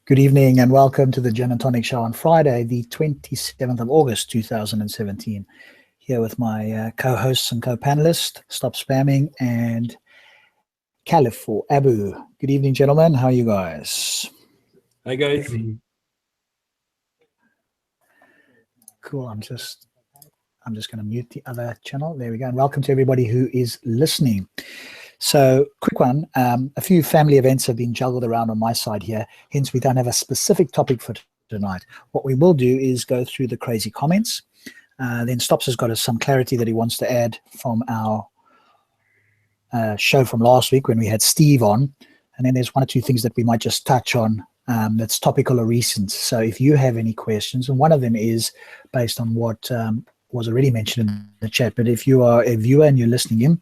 Good evening and welcome to the Jinn and Tonic show on Friday, the 27th of August, 2017. Here with my co-hosts and co-panelists, Stop Spamming and Caliph or Abu. Good evening, gentlemen. How are you guys? Hi, guys. Cool. I'm just going to mute the other channel. There we go. And welcome to everybody who is listening. So, quick one. A few family events have been juggled around on my side here. Hence, we don't have a specific topic for tonight. What we will do is go through the crazy comments. Then Stops has got us some clarity that he wants to add from our show from last week when we had Steve on. And then there's one or two things that we might just touch on that's topical or recent. So if you have any questions, and one of them is based on what was already mentioned in the chat, but if you are a viewer and you're listening in,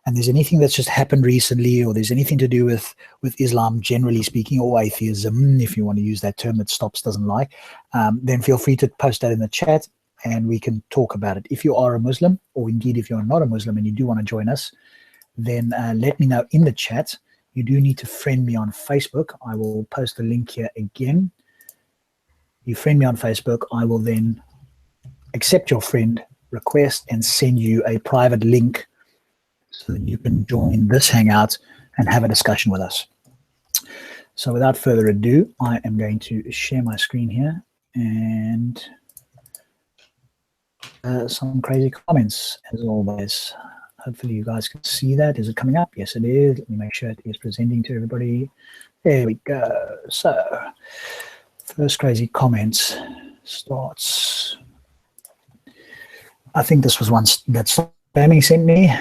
and there's anything that's just happened recently, or there's anything to do with Islam, generally speaking, or atheism, if you want to use that term that Stops doesn't like, then feel free to post that in the chat and we can talk about it. If you are a Muslim, or indeed if you're not a Muslim and you do want to join us, then let me know in the chat. You do need to friend me on Facebook. I will post the link here again. You friend me on Facebook, I will then accept your friend request and send you a private link so that you can join this hangout and have a discussion with us. So without further ado, I am going to share my screen here and some crazy comments as always. Hopefully you guys can see that. Is it coming up? Yes, it is. Let me make sure it is presenting to everybody. There we go. So first crazy comment starts. I think this was one that Spamming sent me.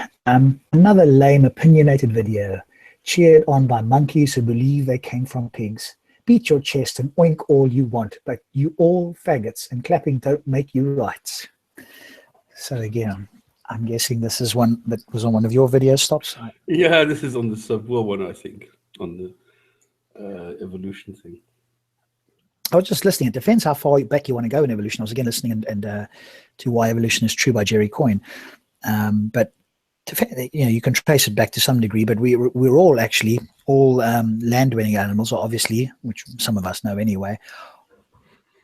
Another lame opinionated video, cheered on by monkeys who believe they came from pigs. Beat your chest and oink all you want, but you all faggots, and clapping don't make you right. So again, I'm guessing this is one that was on one of your video Stops. Yeah, this is on the Sabur one, I think, on the evolution thing. I was just listening. It depends how far back you want to go in evolution. I was again listening and to Why Evolution is True by Jerry Coyne. But you can trace it back to some degree, but we're all actually land-dwelling animals, obviously, which some of us know anyway,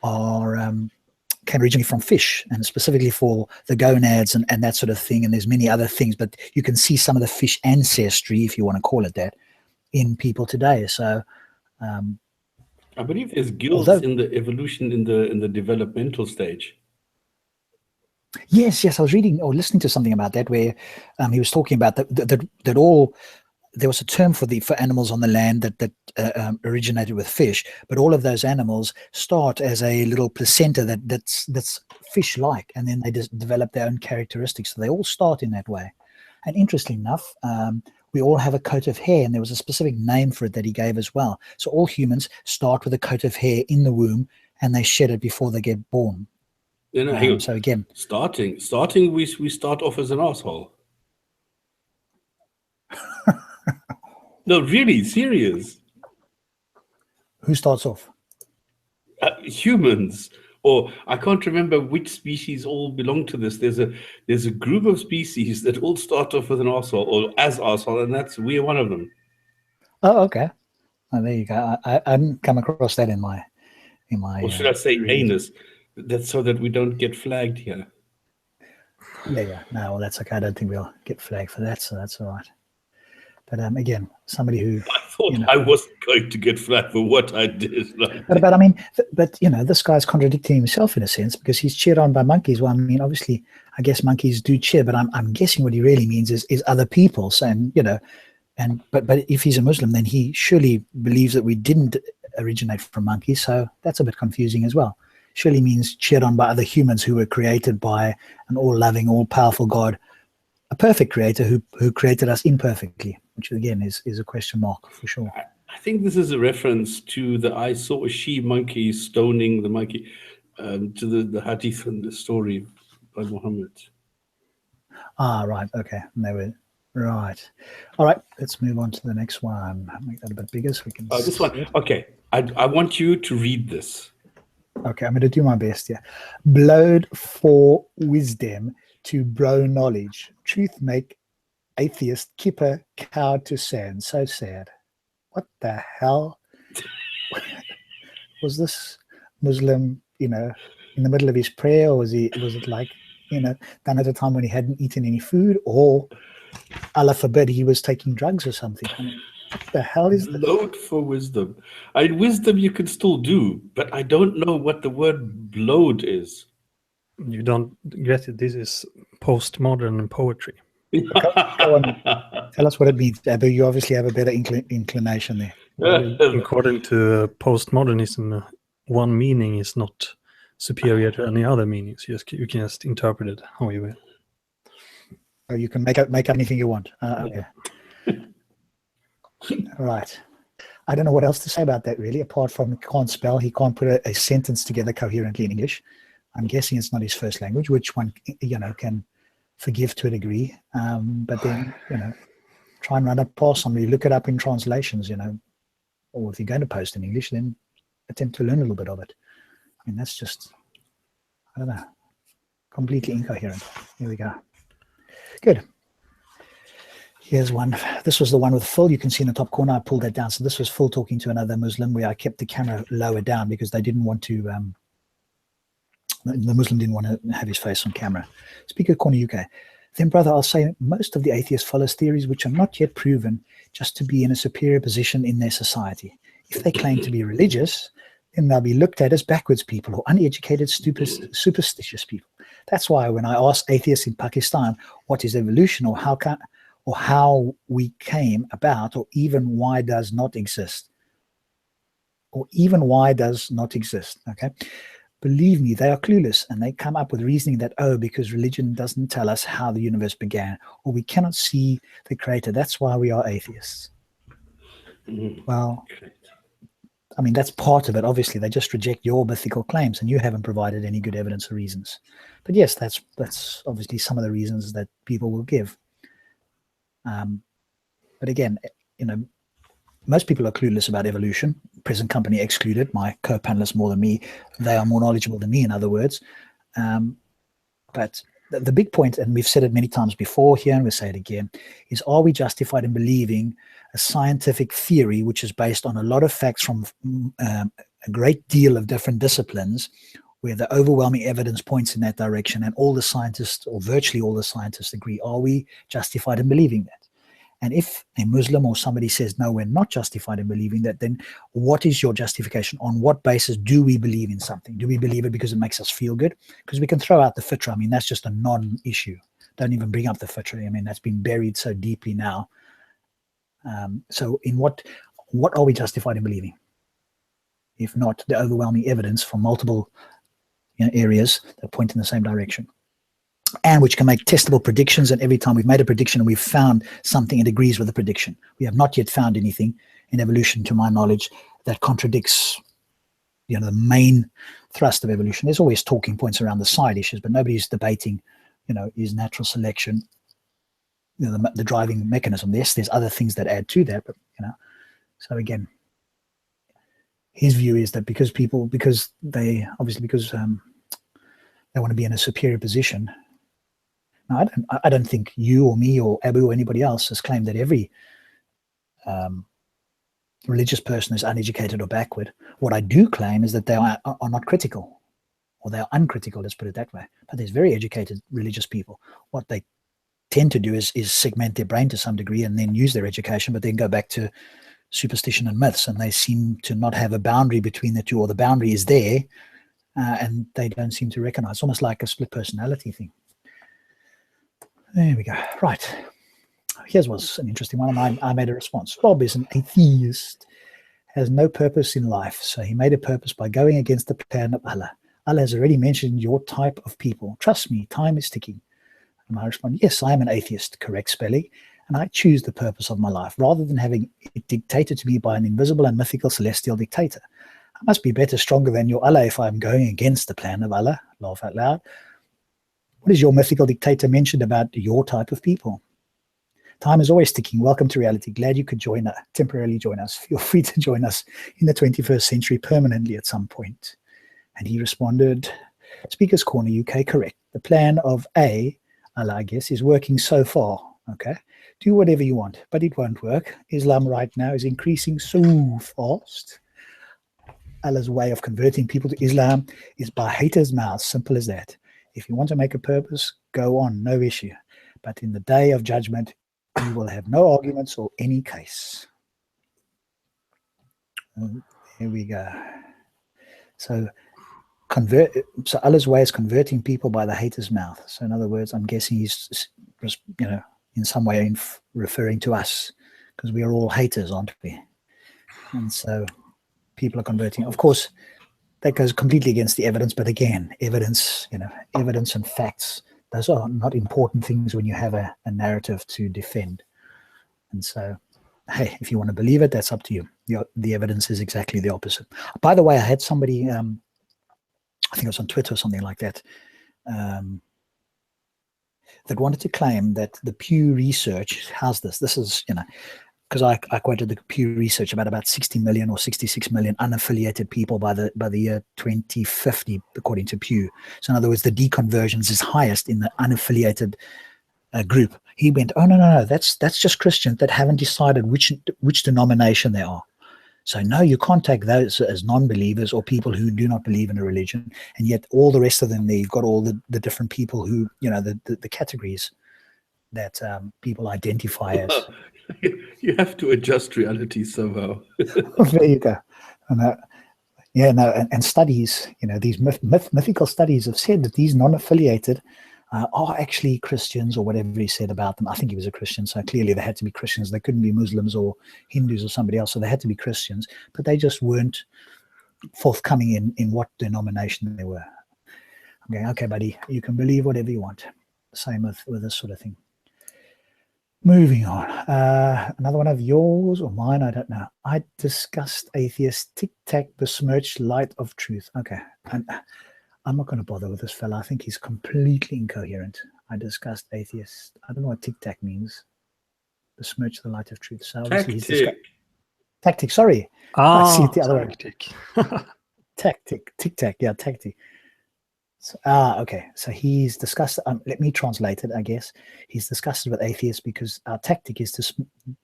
came originally from fish, and specifically for the gonads and that sort of thing. And there's many other things, but you can see some of the fish ancestry, if you want to call it that, in people today. So I believe there's gills in the evolution in the developmental stage. Yes, I was reading or listening to something about that where he was talking about that all there was a term for animals on the land that originated with fish, but all of those animals start as a little placenta that's fish-like, and then they just develop their own characteristics. So they all start in that way. And interestingly enough, we all have a coat of hair, and there was a specific name for it that he gave as well. So all humans start with a coat of hair in the womb, and they shed it before they get born. So again, starting, we start off as an asshole. No, really, serious. Who starts off? Humans, or I can't remember which species all belong to this. There's a group of species that all start off with an asshole or as asshole, and we're one of them. Oh, okay. Oh, there you go. I hadn't come across that in my. Or should I say anus? That's so that we don't get flagged here. Yeah. No, well, that's okay. I don't think we'll get flagged for that, so that's all right. But again, somebody who I thought I wasn't going to get flagged for what I did. But I mean, this guy's contradicting himself in a sense, because he's cheered on by monkeys. Well, I mean, obviously, I guess monkeys do cheer, but I'm guessing what he really means is other people saying, but if he's a Muslim, then he surely believes that we didn't originate from monkeys. So that's a bit confusing as well. Surely means cheered on by other humans who were created by an all-loving, all-powerful God, a perfect creator who created us imperfectly, which again is a question mark for sure. I think this is a reference to I saw a she-monkey stoning the monkey, to the hadith and the story by Muhammad. Ah, right. Okay. Right. All right. Let's move on to the next one. Make that a bit bigger so we can this one. Okay. I want you to read this. Okay, I'm going to do my best here. Blowed for wisdom to bro knowledge. Truth make atheist kipper cowed to sand. So sad. What the hell? Was this Muslim, in the middle of his prayer, or was it like, done at a time when he hadn't eaten any food, or Allah forbid he was taking drugs or something? I mean, what the hell is this? Bloat for wisdom. Wisdom you can still do, but I don't know what the word bloat is. You don't get it. This is postmodern poetry. Go on. Tell us what it means, Abu. You obviously have a better inclination there. According to postmodernism, one meaning is not superior to any other meanings. You can just interpret it how you will. Oh, you can make up anything you want. Okay. All right. I don't know what else to say about that, really, apart from he can't spell. He can't put a sentence together coherently in English. I'm guessing it's not his first language, which one, can forgive to a degree. But then, try and run it past somebody, look it up in translations, or if you're going to post in English, then attempt to learn a little bit of it. I mean, that's just, I don't know, completely incoherent. Here we go. Good. Here's one. This was the one with Phil. You can see in the top corner, I pulled that down. So this was Phil talking to another Muslim, where I kept the camera lower down because they didn't want to, the Muslim didn't want to have his face on camera. Speaker Corner UK. Then, brother, I'll say most of the atheists follow theories which are not yet proven, just to be in a superior position in their society. If they claim to be religious, then they'll be looked at as backwards people or uneducated, superstitious people. That's why when I ask atheists in Pakistan what is evolution, or how we came about, or even why does not exist, okay? Believe me, they are clueless, and they come up with reasoning that, because religion doesn't tell us how the universe began, or we cannot see the creator. That's why we are atheists. Well, I mean, that's part of it. Obviously, they just reject your mythical claims, and you haven't provided any good evidence or reasons. But yes, that's obviously some of the reasons that people will give. But again, most people are clueless about evolution, present company excluded, my co-panelists more than me. They are more knowledgeable than me, in other words. But the big point, and we've said it many times before here, and we'll say it again, is, are we justified in believing a scientific theory which is based on a lot of facts from a great deal of different disciplines, where the overwhelming evidence points in that direction, and all the scientists, or virtually all the scientists, agree? Are we justified in believing that? And if a Muslim or somebody says, no, we're not justified in believing that, then what is your justification? On what basis do we believe in something? Do we believe it because it makes us feel good? Because we can throw out the fitra. I mean, that's just a non-issue. Don't even bring up the fitra. I mean, that's been buried so deeply now. So in what are we justified in believing? If not the overwhelming evidence from multiple areas that point in the same direction, and which can make testable predictions. And every time we've made a prediction and we've found something that agrees with the prediction, we have not yet found anything in evolution, to my knowledge, that contradicts the main thrust of evolution. There's always talking points around the side issues, but nobody's debating, is natural selection the driving mechanism. Yes, there's other things that add to that, but so again, his view is that because they want to be in a superior position. Now, I don't think you or me or Abu or anybody else has claimed that every religious person is uneducated or backward. What I do claim is that they are not critical, or they are uncritical, let's put it that way. But there's very educated religious people. What they tend to do is segment their brain to some degree and then use their education, but then go back to superstition and myths, and they seem to not have a boundary between the two, or the boundary is there, and they don't seem to recognize. It's almost like a split personality thing. There we go. Right. Here's what's an interesting one. I made a response. Rob is an atheist, has no purpose in life. So he made a purpose by going against the plan of Allah. Allah has already mentioned your type of people. Trust me, time is ticking. And I respond, yes, I am an atheist, correct spelling, and I choose the purpose of my life rather than having it dictated to me by an invisible and mythical celestial dictator. I must be better, stronger than your Allah if I'm going against the plan of Allah. Laugh out loud. What is your mythical dictator mentioned about your type of people? Time is always ticking. Welcome to reality. Glad you could temporarily join us. Feel free to join us in the 21st century permanently at some point. And he responded, Speaker's Corner UK, correct. The plan of Allah, I guess, is working so far. Okay. Do whatever you want, but it won't work. Islam right now is increasing so fast. Allah's way of converting people to Islam is by haters' mouths. Simple as that. If you want to make a purpose, go on, no issue. But in the day of judgment, you will have no arguments or any case. Here we go. So Allah's way is converting people by the hater's mouth. So in other words, I'm guessing he's, in some way referring to us, because we are all haters, aren't we? And so people are converting. Of course, that goes completely against the evidence. But again, evidence and facts, those are not important things when you have a narrative to defend. And so, hey, if you want to believe it, that's up to you. The evidence is exactly the opposite. By the way, I had somebody, I think it was on Twitter or something like that, that wanted to claim that the Pew Research has this. This is, because I quoted the Pew Research about 60 million or 66 million unaffiliated people by the year 2050, according to Pew. So in other words, the deconversions is highest in the unaffiliated group. He went, oh no, that's just Christians that haven't decided which denomination they are. So no, you can't take those as non-believers or people who do not believe in a religion, and yet all the rest of them, you've got all the different people who, the categories that people identify as. You have to adjust reality somehow. There you go. And studies, these mythical studies have said that these non-affiliated are actually Christians, or whatever he said about them. I think he was a Christian, so clearly they had to be Christians. They couldn't be Muslims or Hindus or somebody else, so they had to be Christians, but they just weren't forthcoming in what denomination they were. I'm going, okay, buddy, you can believe whatever you want. Same with this sort of thing. Moving on. Another one of yours or mine, I don't know. I discussed atheist tic-tac besmirched light of truth. Okay. And I'm not going to bother with this fella. I think he's completely incoherent. I discussed atheist. I don't know what tic-tac means. Besmirch the light of truth. So Tactic. Tactic, sorry. I see it the other way. Tactic. Tic-tac. Yeah, tactic. So, okay. So he's discussed, let me translate it, I guess. He's discussed it with atheists because our tactic is to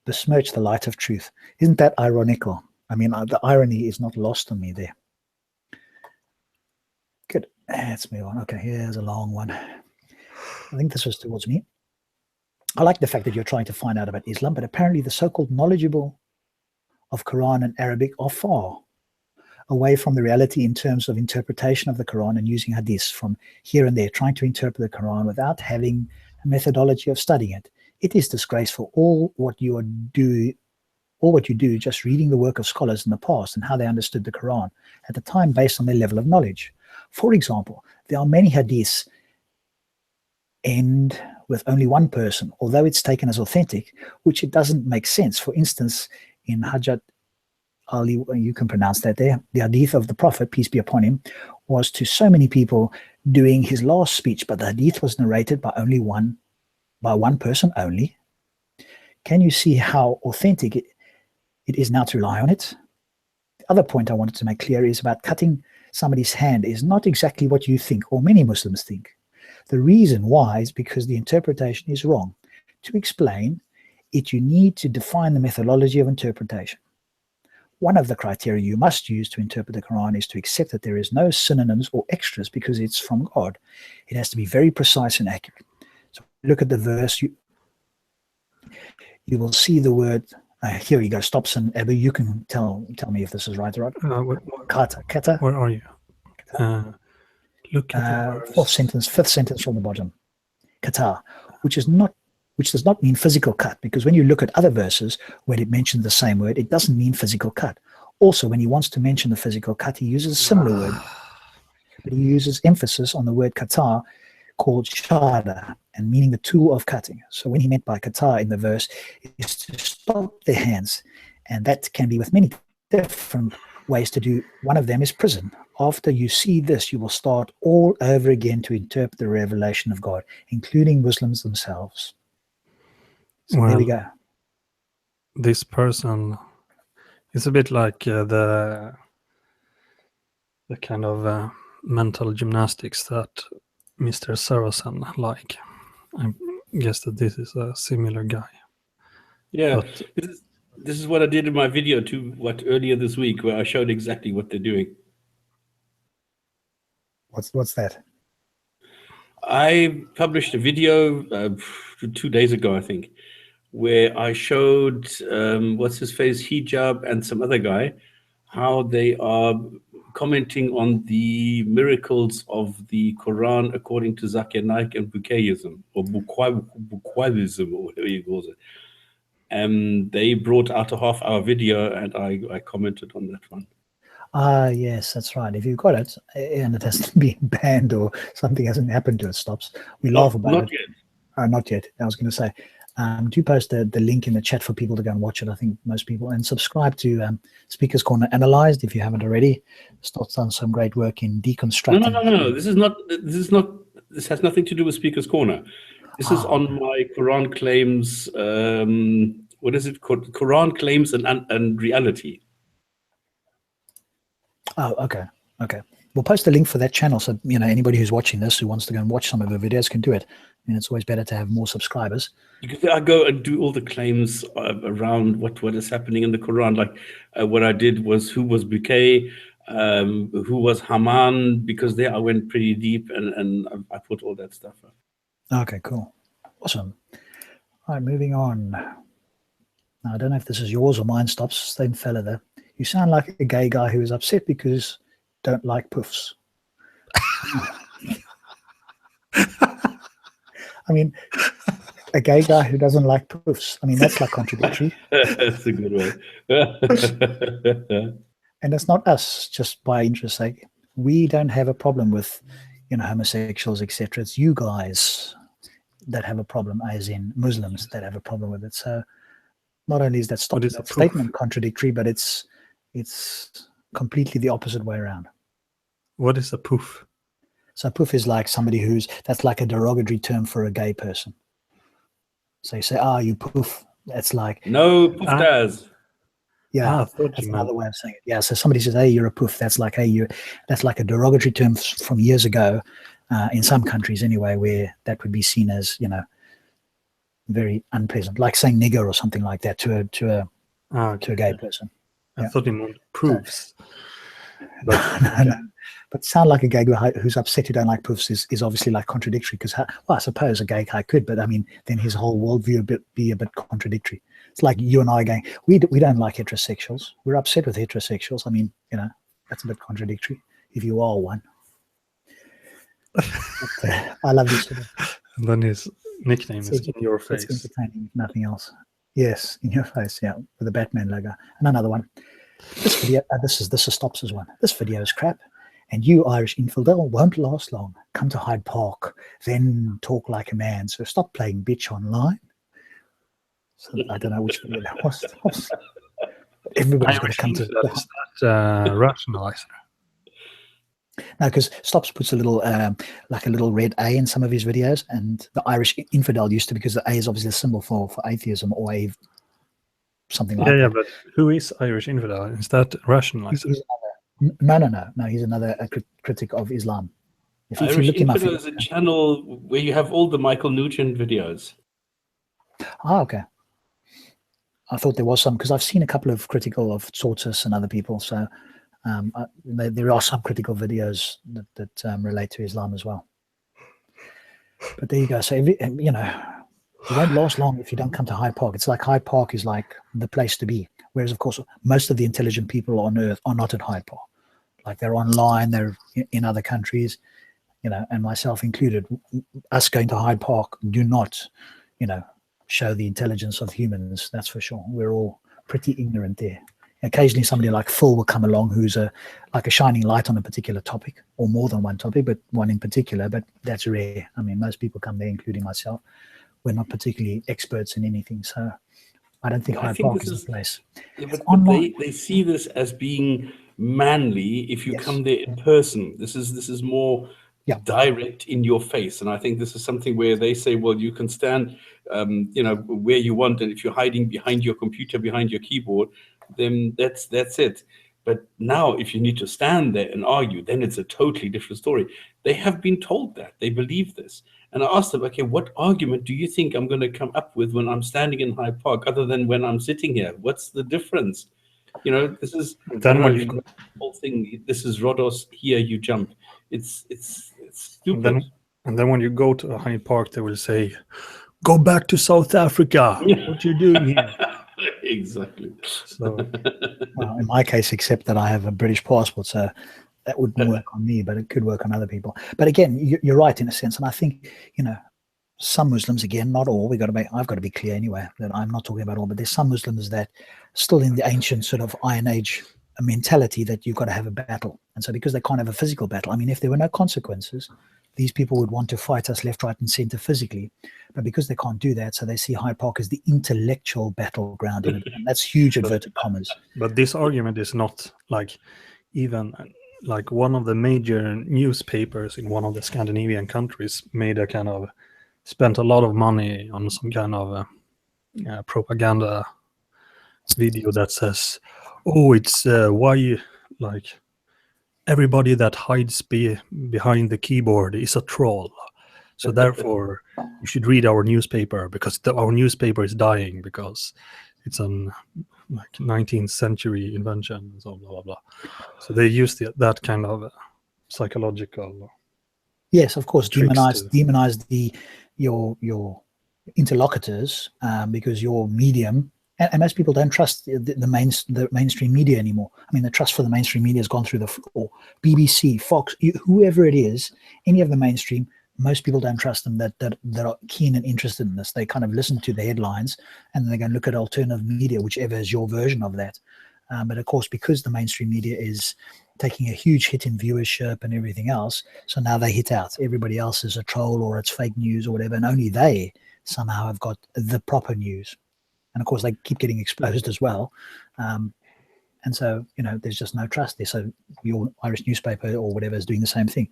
besmirch the light of truth. Isn't that ironical? I mean, the irony is not lost on me there. Good. Let's move on. Okay, here's a long one. I think this was towards me. I like the fact that you're trying to find out about Islam, but apparently the so-called knowledgeable of Quran and Arabic are far away from the reality in terms of interpretation of the Quran and using hadiths from here and there, trying to interpret the Quran without having a methodology of studying it. It is disgraceful. All what you do, just reading the work of scholars in the past and how they understood the Quran at the time based on their level of knowledge. For example, there are many hadiths end with only one person, although it's taken as authentic, which it doesn't make sense. For instance, in Hajjat Ali, you can pronounce that there, the hadith of the Prophet, peace be upon him, was to so many people doing his last speech, but the hadith was narrated by one person only. Can you see how authentic it is now to rely on it? The other point I wanted to make clear is about cutting somebody's hand is not exactly what you think or many Muslims think. The reason why is because the interpretation is wrong. To explain it, you need to define the methodology of interpretation. One of the criteria you must use to interpret the Quran is to accept that there is no synonyms or extras because it's from God. It has to be very precise and accurate. So look at the verse, you will see the word, here you go, stops, and Abu, you can tell me if this is right or right. Kata. Where are you? Look at fifth sentence from the bottom. Kata, which does not mean physical cut, because when you look at other verses when it mentions the same word, it doesn't mean physical cut. Also, when he wants to mention the physical cut, he uses a similar word, but he uses emphasis on the word kata, called shada, and meaning the tool of cutting. So when he meant by kata in the verse is to stop their hands, and that can be with many different ways to do. One of them is prison. After you see this, you will start all over again to interpret the revelation of God, including Muslims themselves. So there we go. This person is a bit like the kind of mental gymnastics that Mr. Saracen I guess that this is a similar guy. Yeah, but This is what I did in my video earlier this week, where I showed exactly what they're doing. What's that? I published a video 2 days ago, I think, where I showed what's his face, Hijab, and some other guy, how they are commenting on the miracles of the Quran according to Zakir Naik and Bukhaism, or Bukhaism, or whatever he calls it. And they brought out a half-hour video, and I commented on that one. Yes, that's right. If you've got it and it hasn't been banned or something hasn't happened to it, stops. We laugh about Not it. yet. Not yet. I was going to say, do post the link in the chat for people to go and watch it. I think most people, and subscribe to Speaker's Corner Analyzed if you haven't already. Starts done some great work in deconstructing. No. This has nothing to do with Speaker's Corner. This is on my Quran claims. What is it called? Quran claims and reality. Oh, okay. We'll post a link for that channel, so anybody who's watching this who wants to go and watch some of the videos can do it. I mean, it's always better to have more subscribers. Because I go and do all the claims around what is happening in the Quran. Like what I did was who was Bukhay, who was Haman, because there I went pretty deep and I put all that stuff up. Okay, cool. Awesome. All right, moving on. Now, I don't know if this is yours or mine, Stops. Same fella there. You sound like a gay guy who is upset because don't like puffs. I mean, a gay guy who doesn't like puffs. I mean, that's like contradictory. That's a good way. And it's not us, just by interest sake. We don't have a problem with, homosexuals, etc. It's you guys that have a problem, as in Muslims that have a problem with it. So not only is that statement contradictory, but it's completely the opposite way around. What is a poof? So a poof is like somebody that's like a derogatory term for a gay person. So you say, you poof. That's like no poof does. Yeah, that's another way of saying it. Yeah, so somebody says, "Hey, you're a poof." That's like, "Hey, that's like a derogatory term from years ago, in some countries anyway, where that would be seen as very unpleasant, like saying nigger or something like that to a gay person. I thought he meant proofs. No. But sound like a gay guy who's upset you don't like poofs is obviously like contradictory, because I suppose a gay guy could, but I mean, then his whole worldview be a bit contradictory. It's like you and I going, we don't like heterosexuals. We're upset with heterosexuals. I mean, that's a bit contradictory if you are one. But, I love this. And then his nickname is In Your Face. It's entertaining, if nothing else. Yes, In Your Face, yeah, with the Batman logo. And another one. This video, this is Stops' one. This video is crap. And you, Irish infidel, won't last long. Come to Hyde Park, then talk like a man. So stop playing bitch online. So I don't know which video that was. Everybody's going to come to that rationalizer. No, because Stops puts a little like a little red A in some of his videos, and the Irish infidel used to, because the A is obviously a symbol for atheism or something like that. Yeah, but who is Irish infidel? Is that rationalizer? No. He's another critic of Islam. If you look him up, there's a channel where you have all the Michael Nugent videos. Okay. I thought there was some, because I've seen a couple of critical of Tortoise and other people. So there are some critical videos that relate to Islam as well. But there you go. So it won't last long if you don't come to Hyde Park. It's like Hyde Park is like the place to be. Whereas, of course, most of the intelligent people on Earth are not at Hyde Park. Like, they're online, they're in other countries, and myself included. Us going to Hyde Park do not, show the intelligence of humans. That's for sure. We're all pretty ignorant there. Occasionally, somebody like Phil will come along who's like a shining light on a particular topic, or more than one topic, but one in particular. But that's rare. I mean, most people come there, including myself. We're not particularly experts in anything, so I don't think Hyde Park is the place. Yeah, but they see this as being manly if you come there in person. This is more direct in your face, and I think this is something where they say, well, you can stand, where you want, and if you're hiding behind your computer, behind your keyboard, then that's it. But now, if you need to stand there and argue, then it's a totally different story. They have been told that. They believe this. And I asked them, okay, what argument do you think I'm going to come up with when I'm standing in Hyde Park, other than when I'm sitting here? What's the difference? You know, this is, Then when you the whole thing, this is Rhodos, here you jump. It's stupid. and then when you go to a Hyde Park, they will say, "Go back to South Africa. What you doing here?" Exactly. So Well, in my case, except that I have a British passport, so that wouldn't work on me, but it could work on other people. But again, you're right in a sense, and I think, you know, some Muslims, again, not all, I've got to be clear anyway that I'm not talking about all, but there's some Muslims that still in the ancient sort of Iron Age mentality that you've got to have a battle. And so because they can't have a physical battle, I mean, if there were no consequences, these people would want to fight us left, right, and center physically. But because they can't do that, so they see Hyde Park as the intellectual battleground. And that's huge inverted commas. But this argument is not like, even like, one of the major newspapers in one of the Scandinavian countries spent a lot of money on some kind of propaganda video that says, "Oh, it's why, like, everybody that hides behind the keyboard is a troll. So therefore, you should read our newspaper because our newspaper is dying because it's an like 19th century invention." So blah blah blah. So they use that kind of psychological. Yes, of course, tricks demonize your interlocutors because your medium. And most people don't trust the mainstream media anymore. I mean, the trust for the mainstream media has gone through the floor. BBC, Fox, whoever it is, any of the mainstream, most people don't trust them that are keen and interested in this. They kind of listen to the headlines and then they go and look at alternative media, whichever is your version of that. But of course, because the mainstream media is taking a huge hit in viewership and everything else, so now they hit out. Everybody else is a troll or it's fake news or whatever, and only they somehow have got the proper news. And of course, they keep getting exposed as well. And so, you know, there's just no trust there. So your Irish newspaper or whatever is doing the same thing.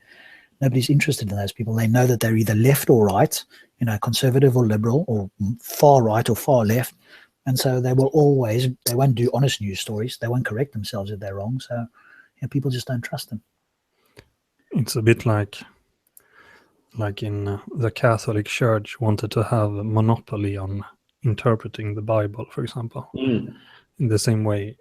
Nobody's interested in those people. They know that they're either left or right, you know, conservative or liberal or far right or far left. And so they won't do honest news stories. They won't correct themselves if they're wrong. So, you know, people just don't trust them. It's a bit like in the Catholic Church wanted to have a monopoly on interpreting the Bible, for example. In the same way,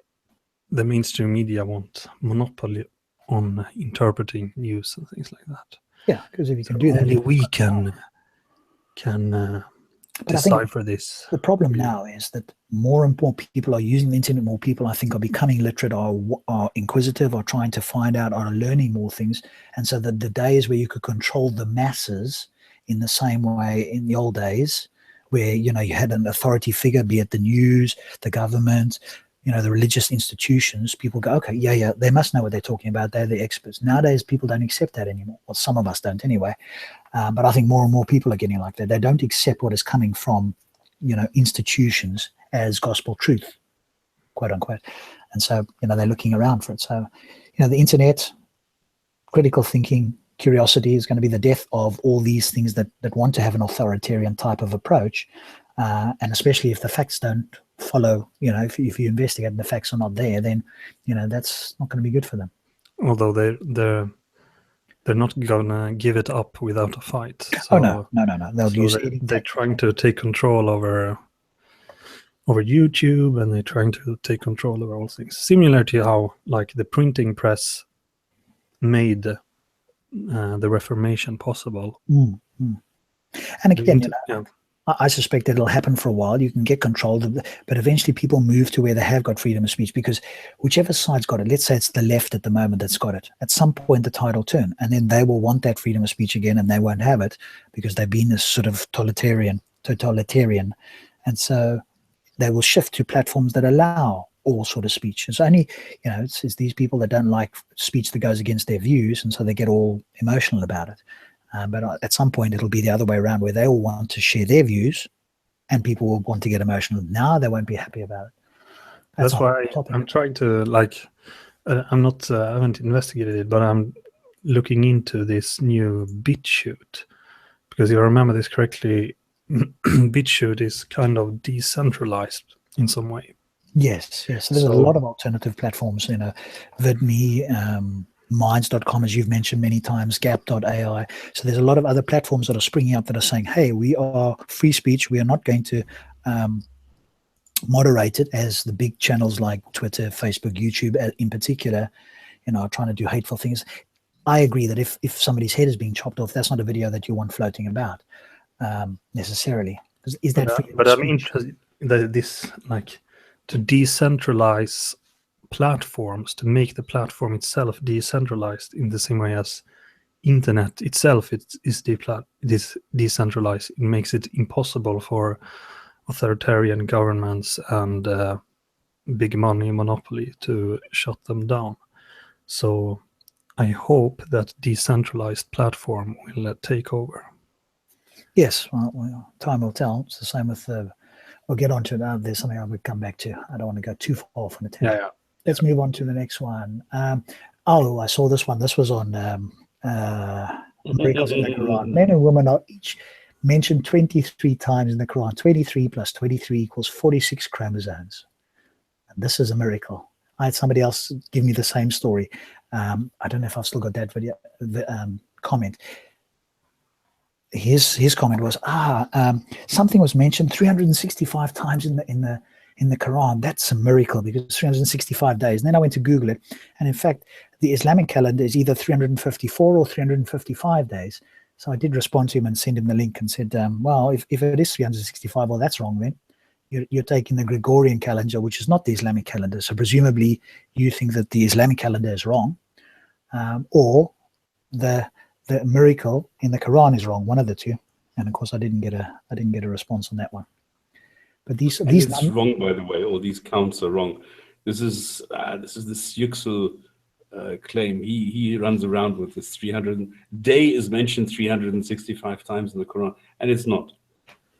the mainstream media want monopoly on interpreting news and things like that. Yeah, because if you can do that, only we can decipher this. The problem now is that more and more people are using the internet. More people, I think, are becoming literate, are inquisitive, are trying to find out, are learning more things. And so the days where you could control the masses in the same way in the old days, where, you know, you had an authority figure, be it the news, the government, you know, the religious institutions, people go, okay, yeah, they must know what they're talking about. They're the experts. Nowadays, people don't accept that anymore. Well, some of us don't anyway. But I think more and more people are getting like that. They don't accept what is coming from, you know, institutions as gospel truth, quote unquote. And so, you know, they're looking around for it. So, you know, the internet, critical thinking, curiosity is going to be the death of all these things that want to have an authoritarian type of approach. And especially if the facts don't follow, you know, if you investigate and the facts are not there, then, you know, that's not going to be good for them. Although they're not gonna give it up without a fight. So, no. They'll use anything. They're trying to take control over YouTube, and they're trying to take control over all things. Similar to how, like, the printing press made the Reformation possible. And again, you know, I suspect that it'll happen for a while. You can get control of it, but eventually people move to where they have got freedom of speech, because whichever side's got it, let's say it's the left at the moment that's got it, at some point the tide will turn, and then they will want that freedom of speech again, and they won't have it because they've been this sort of totalitarian. And so they will shift to platforms that allow all sort of speech. It's only, you know, it's these people that don't like speech that goes against their views, and so they get all emotional about it. But at some point, it'll be the other way around, where they all want to share their views and people will want to get emotional. Now they won't be happy about it. That's why I'm trying to, like, I haven't investigated it, but I'm looking into this new BitChute, because if I remember this correctly, BitChute is kind of decentralized in some way. Yes. So there's a lot of alternative platforms, VidMe, Minds.com, as you've mentioned many times, Gap.ai. So there's a lot of other platforms that are springing up that are saying, hey, we are free speech. We are not going to moderate it as the big channels like Twitter, Facebook, YouTube in particular, are trying to do hateful things. I agree that if somebody's head is being chopped off, that's not a video that you want floating about necessarily. Is that free but I'm speech? interested that this, like, to decentralize platforms, to make the platform itself decentralized in the same way as internet itself is decentralized. It makes it impossible for authoritarian governments and big money monopoly to shut them down. So I hope that decentralized platform will take over. Yes, well, time will tell. It's the same with we'll get on to it. There's something I would come back to. I don't want to go too far off on a tangent. Yeah. Let's move on to the next one. I saw this one. This was on Miracles in the Quran. Men and women are each mentioned 23 times in the Quran. 23 plus 23 equals 46 chromosomes. And this is a miracle. I had somebody else give me the same story. I don't know if I've still got that video, comment. His comment was, something was mentioned 365 times in the Quran. That's a miracle because 365 days. And then I went to Google it, and in fact, the Islamic calendar is either 354 or 355 days. So I did respond to him and send him the link and said, well, if it is 365, well, that's wrong then. You're taking the Gregorian calendar, which is not the Islamic calendar. So presumably you think that the Islamic calendar is wrong, or the miracle in the Quran is wrong. One of the two. And of course, I didn't get a response on that one. But these it's wrong, by the way. All these counts are wrong. This is this Yüksel claim. He runs around with this 300. Day is mentioned 365 times in the Quran, and it's not.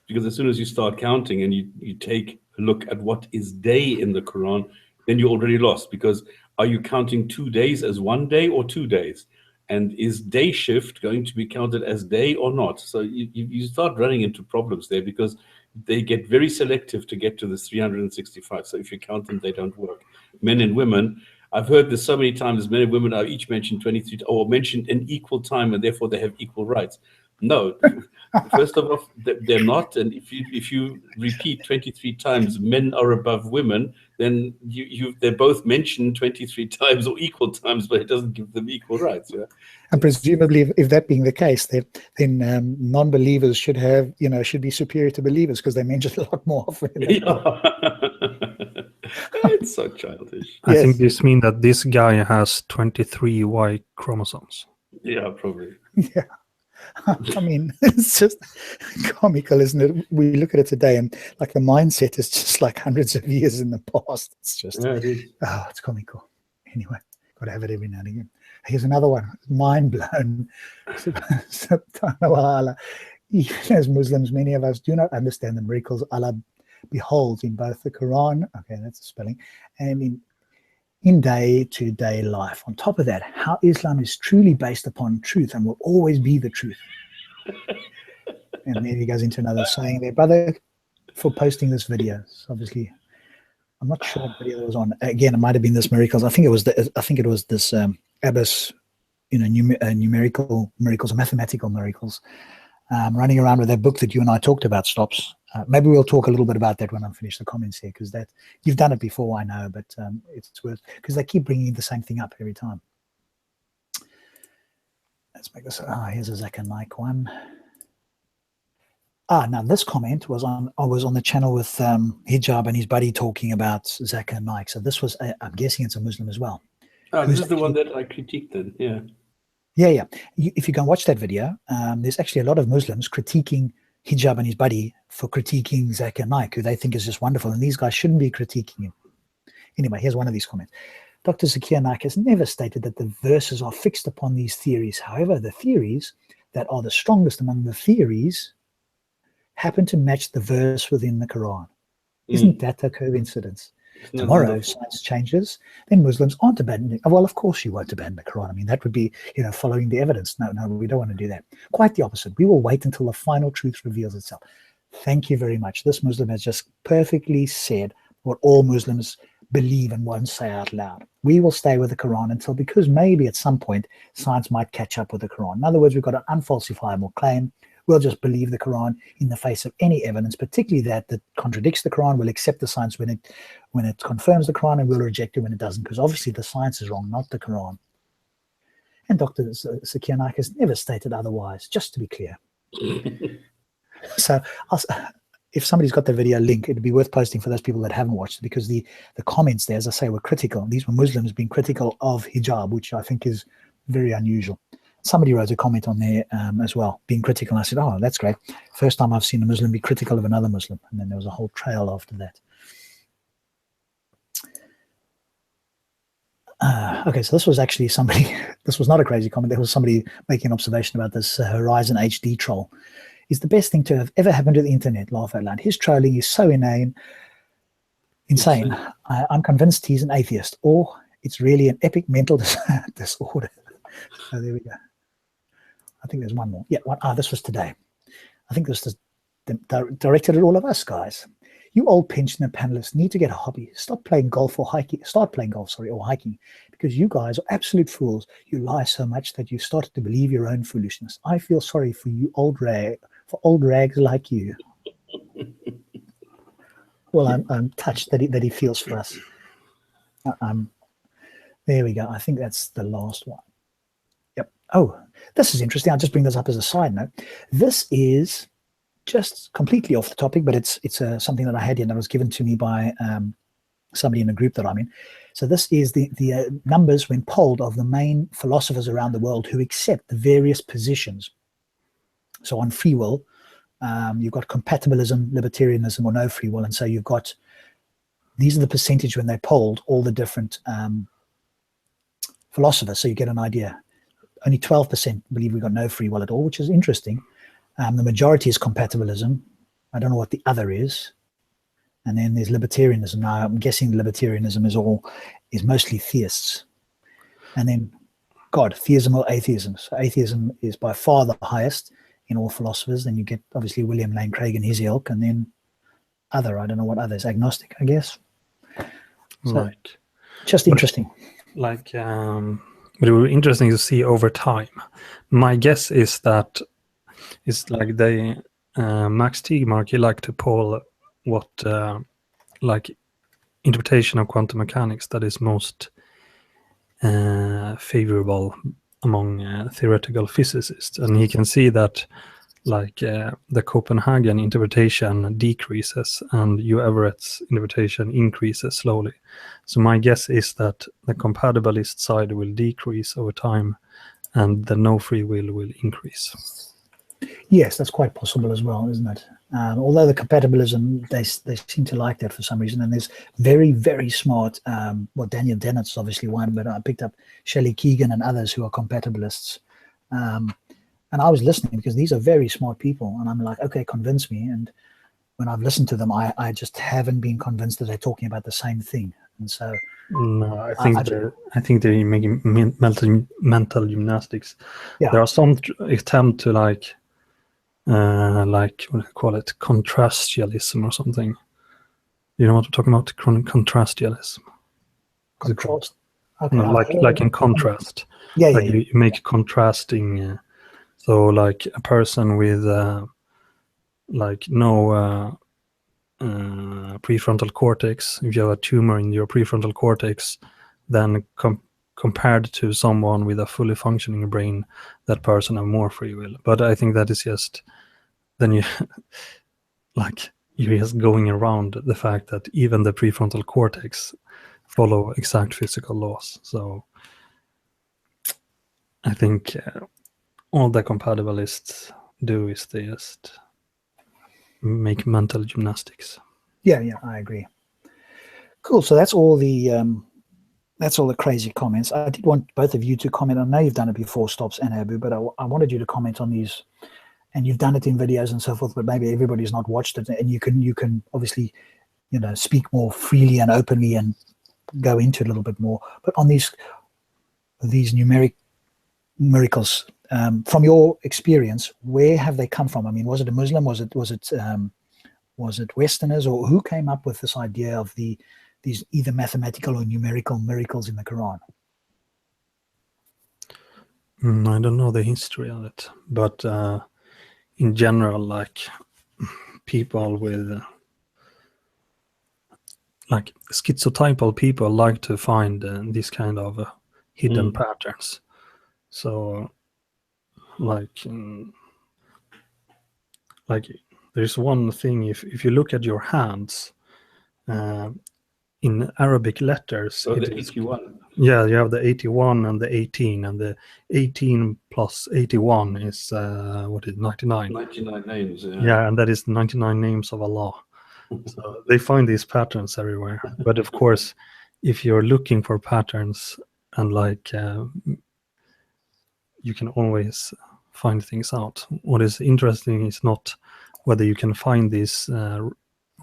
Because as soon as you start counting and you take a look at what is day in the Quran, then you're already lost. Because are you counting 2 days as 1 day or 2 days? And is day shift going to be counted as day or not? So you start running into problems there because they get very selective to get to this 365. So if you count them, they don't work. Men and women, I've heard this so many times, men and women are each mentioned 23 or mentioned in equal time and therefore they have equal rights. No, first of all, they're not. And if you repeat 23 times men are above women, then they're both mentioned 23 times or equal times, but it doesn't give them equal rights. Yeah. And presumably, if that being the case, then non-believers should be superior to believers because they mention a lot more often. It's so childish. I think this means that this guy has 23 Y chromosomes. Yeah, probably. Yeah. I mean, it's just comical, isn't it? We look at it today and like the mindset is just like hundreds of years in the past. It's just, it's comical. Anyway, got to have it every now and again. Here's another one. Mind blown. Even as Muslims, many of us do not understand the miracles Allah beholds in both the Quran, okay, that's a spelling, and in day-to-day life. On top of that, how Islam is truly based upon truth and will always be the truth. And then he goes into another saying there, brother, for posting this video. So obviously, I'm not sure what video it was on. Again, it might have been this miracles. I think it was this Abbas, numerical miracles or mathematical miracles, running around with that book that you and I talked about, Stops. Maybe we'll talk a little bit about that when I'm finished the comments here, because that you've done it before, I know, but it's worth, because they keep bringing the same thing up every time. Let's make this. Here's a Zakir Naik one. Now this comment was on the channel with Hijab and his buddy talking about Zakir Naik. So this was, I'm guessing it's a Muslim as well. This is the one that I critiqued then, yeah. Yeah. If you go and watch that video, there's actually a lot of Muslims critiquing Hijab and his buddy for critiquing Zakir Naik, who they think is just wonderful, and these guys shouldn't be critiquing him. Anyway, here's one of these comments. Dr. Zakir Naik has never stated that the verses are fixed upon these theories. However, the theories that are the strongest among the theories happen to match the verse within the Quran. Isn't that a coincidence? Tomorrow, if science changes, then Muslims aren't abandoning. Well, of course you won't abandon the Quran. I mean, that would be, following the evidence. No, we don't want to do that. Quite the opposite. We will wait until the final truth reveals itself. Thank you very much. This Muslim has just perfectly said what all Muslims believe and won't say out loud. We will stay with the Quran until, because maybe at some point science might catch up with the Quran. In other words, we've got an unfalsifiable claim. We'll just believe the Quran in the face of any evidence, particularly that contradicts the Quran. We'll accept the science when it confirms the Quran, and we'll reject it when it doesn't, because obviously the science is wrong, not the Quran. And Dr. Zakir Naik has never stated otherwise, just to be clear. So if somebody's got the video link, it'd be worth posting for those people that haven't watched it, because the comments there, as I say, were critical. These were Muslims being critical of hijab, which I think is very unusual. Somebody wrote a comment on there as well, being critical. And I said, oh, that's great. First time I've seen a Muslim be critical of another Muslim. And then there was a whole trail after that. Okay, so this was actually somebody, this was not a crazy comment. There was somebody making an observation about this Horizon HD troll. Is the best thing to have ever happened to the internet, laugh out loud. His trolling is so insane. I'm convinced he's an atheist, or it's really an epic mental disorder. So there we go. I think there's one more. Yeah, this was today. I think this is directed at all of us, guys. You old pensioner panelists need to get a hobby. Stop playing golf or hiking. Start playing golf, or hiking, because you guys are absolute fools. You lie so much that you've started to believe your own foolishness. I feel sorry for you, old rags like you. Well, I'm touched that he feels for us. There we go. I think that's the last one. Yep. Oh, this is interesting. I'll just bring this up as a side note. This is just completely off the topic, but it's something that I had here and that was given to me by somebody in a group that I'm in. So this is the numbers when polled of the main philosophers around the world who accept the various positions. So on free will, you've got compatibilism, libertarianism, or no free will. And so you've got, these are the percentage when they polled all the different philosophers. So you get an idea. Only 12% believe we've got no free will at all, which is interesting. The majority is compatibilism. I don't know what the other is. And then there's libertarianism. Now I'm guessing libertarianism is mostly theists. And then theism or atheism. So atheism is by far the highest in all philosophers. Then you get obviously William Lane Craig and his ilk, and then I don't know what others, agnostic, I guess. So right. Just interesting. But it would be interesting to see over time. My guess is that it's like they Max Tegmark, he liked to poll what interpretation of quantum mechanics that is most favorable among theoretical physicists, and he can see that the Copenhagen interpretation decreases and Hugh Everett's interpretation increases slowly. So my guess is that the compatibilist side will decrease over time and the no free will increase. Yes, that's quite possible as well, isn't it? Although the compatibilism, they seem to like that for some reason. And there's very, very smart, Daniel Dennett's obviously one, but I picked up Shelley Keegan and others who are compatibilists. And I was listening because these are very smart people. And I'm like, okay, convince me. And when I've listened to them, I just haven't been convinced that they're talking about the same thing. And so... No, I think they're making mental gymnastics. Yeah. There are some attempt to what do you call it, contrastialism or something. You know what I'm talking about? Contrastialism. Contrast. Okay. No, like in contrast. Yeah, like you make contrasting. So like a person with no prefrontal cortex, if you have a tumor in your prefrontal cortex, then compared to someone with a fully functioning brain, that person have more free will. But I think that is just, then you're just going around the fact that even the prefrontal cortex follow exact physical laws. So I think all the compatibilists do is they just make mental gymnastics. Yeah, I agree. Cool. So that's all the crazy comments. I did want both of you to comment. I know you've done it before, Stops and Abu, but I wanted you to comment on these. And you've done it in videos and so forth, but maybe everybody's not watched it, and you can obviously, speak more freely and openly and go into it a little bit more. But on these numeric miracles, from your experience, where have they come from? I mean, was it a Muslim? Was it Was it Westerners, or who came up with this idea of these either mathematical or numerical miracles in the Quran? I don't know the history of it, but in general, like people with like schizotypal people like to find these kind of hidden patterns. So like there's one thing, if you look at your hands in Arabic letters, So it the is 81. Yeah, you have the 81 and the 18, and the 18 plus 81 is what is it, 99? 99 names. Yeah, and that is 99 names of Allah. So they find these patterns everywhere. But of course, if you're looking for patterns, and like you can always find things out. What is interesting is not whether you can find these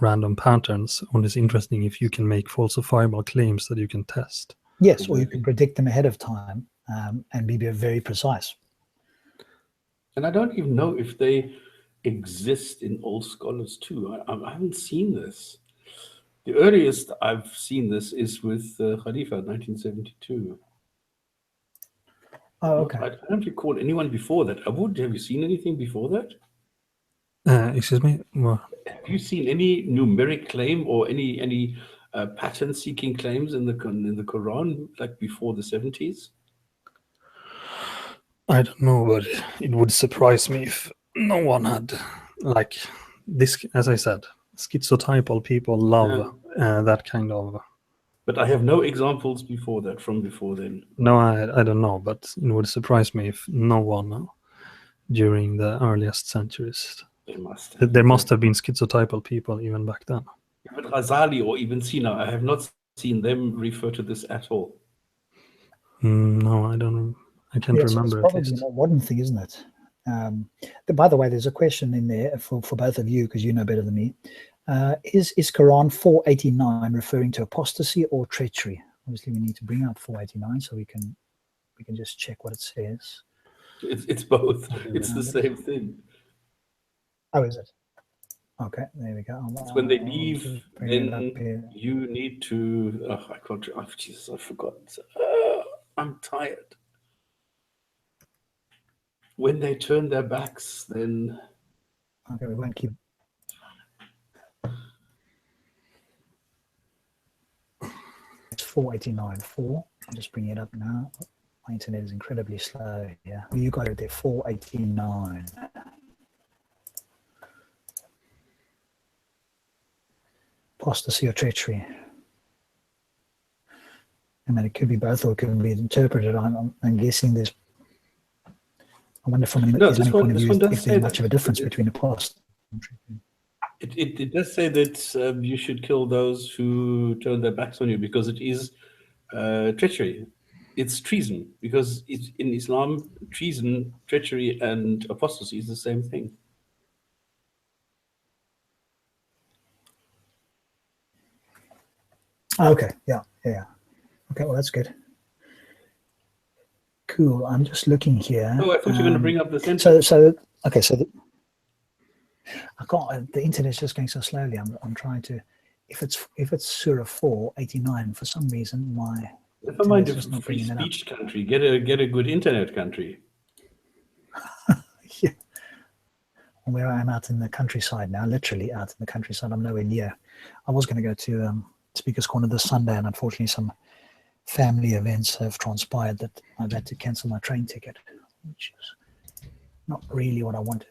random patterns. What is interesting if you can make falsifiable claims that you can test. Yes, or you can predict them ahead of time and be very precise. And I don't even know if they exist in old scholars too. I haven't seen this. The earliest I've seen this is with Khalifa, 1972. Oh, okay. I don't recall anyone before that. Aboud, have you seen anything before that? Excuse me? Well, Have you seen any numeric claim or any pattern-seeking claims in the Quran, like before the 70s? I don't know, but it would surprise me if no one had, like this. As I said, schizotypal people love that kind of. But I have no examples before that, from before then. No, I don't know, but it would surprise me if no one during the earliest centuries. There must have been schizotypal people even back then. But Ghazali or Ibn Sina, I have not seen them refer to this at all. No, I don't. I can't remember. It's probably a modern thing, isn't it? By the way, there's a question in there for both of you, because you know better than me. Is Quran 489 referring to apostasy or treachery? Obviously, we need to bring up 489 so we can just check what it says. It's both. It's the same thing. Oh, is it? Okay, there we go. It's when they leave, then you need to. Oh, I can't. Oh, Jesus, I forgot. I'm tired. When they turn their backs, then. Okay, we won't keep. It's 489. 4. I'm just bringing it up now. My internet is incredibly slow here. You got it there. 489. Apostasy or treachery. I mean, it could be both, or it could be interpreted. I'm guessing there's. I wonder from an Islamic point of view if there's much of a difference between apostasy and treachery. It does say that you should kill those who turn their backs on you, because it is treachery. It's treason, because in Islam, treason, treachery, and apostasy is the same thing. Okay, yeah. Okay, well, that's good. Cool. I'm just looking here. Oh, I thought you were going to bring up the sentence. Okay, I can't. The internet's just going so slowly. I'm trying to. If it's Surah 489, for some reason my. Never mind a free speech country. Get a good internet country. Yeah. Where I am out in the countryside now, literally out in the countryside. I'm nowhere near. I was going to go to Speaker's Corner this Sunday, and unfortunately some family events have transpired that I've had to cancel my train ticket, which is not really what I wanted.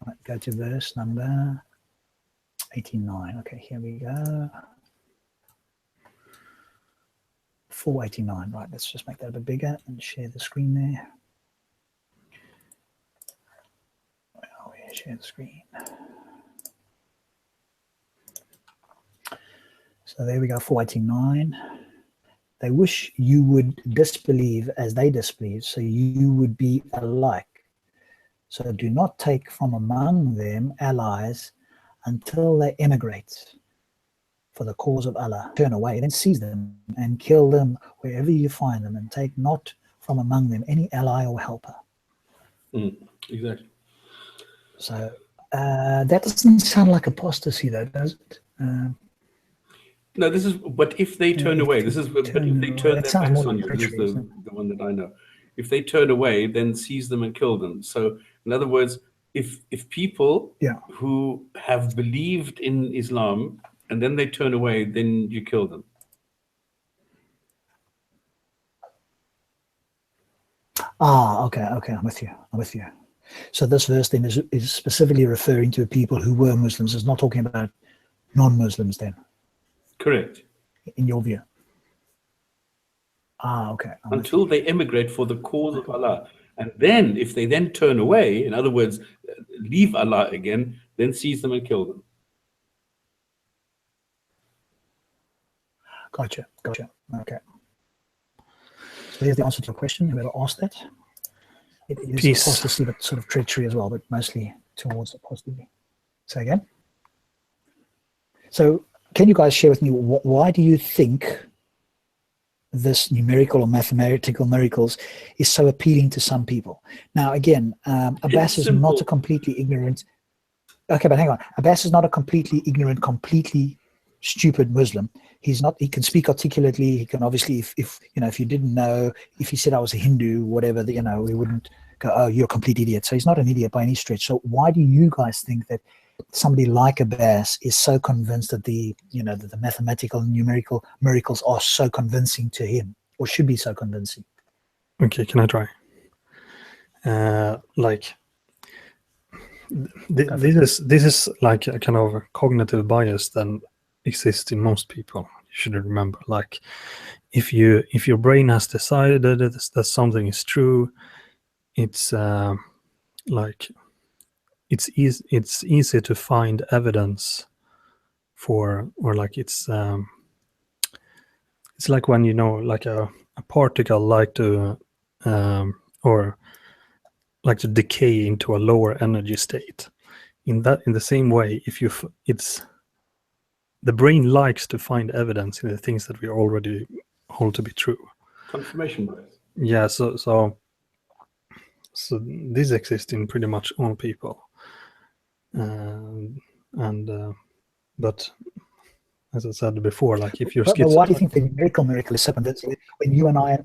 Right, go to verse number 89. Okay, here we go. 489. Right, let's just make that a bit bigger and share the screen there. Oh, yeah, share the screen. So there we go, 489. They wish you would disbelieve as they disbelieve, so you would be alike. So do not take from among them allies until they emigrate for the cause of Allah. Turn away, then seize them and kill them wherever you find them, and take not from among them any ally or helper. Exactly. So That doesn't sound like apostasy, though, does it? No, this is. But if they turn away, this is. But if they turn their sounds more backs on like you, this is treachery, isn't the one that I know. If they turn away, then seize them and kill them. So, in other words, if people Yeah. who have believed in Islam and then they turn away, then you kill them. Okay, I'm with you. So this verse then is specifically referring to people who were Muslims. It's not talking about non-Muslims then, Correct. in your view. Okay. Until they emigrate for the cause of Allah. And then, if they then turn away, in other words, leave Allah again, then seize them and kill them. Gotcha. Okay. So there's the answer to your question. Whoever asked that. It is Peace. apostasy, but sort of treachery as well, but mostly towards apostasy. Say again. So can you guys share with me, why do you think this numerical or mathematical miracles is so appealing to some people? Now, again, Abbas is not a completely ignorant. Okay, but hang on. Abbas is not a completely ignorant, completely stupid Muslim. He's not. He can speak articulately. He can obviously, if you didn't know, if he said I was a Hindu, whatever, we wouldn't go, oh, you're a complete idiot. So he's not an idiot by any stretch. So why do you guys think that somebody like Abbas is so convinced that the mathematical and numerical miracles are so convincing to him, or should be so convincing? Okay, can I try? This is like a kind of cognitive bias that exists in most people. You should remember, like, if your brain has decided that something is true, it's it's easy to find evidence for, or like it's like when like a particle like to decay into a lower energy state. In the same way, the brain likes to find evidence in the things that we already hold to be true. Confirmation bias. Yeah, so this exists in pretty much all people. But as I said before, like if you're but why do you think the numerical miracle is so convincing? When you and I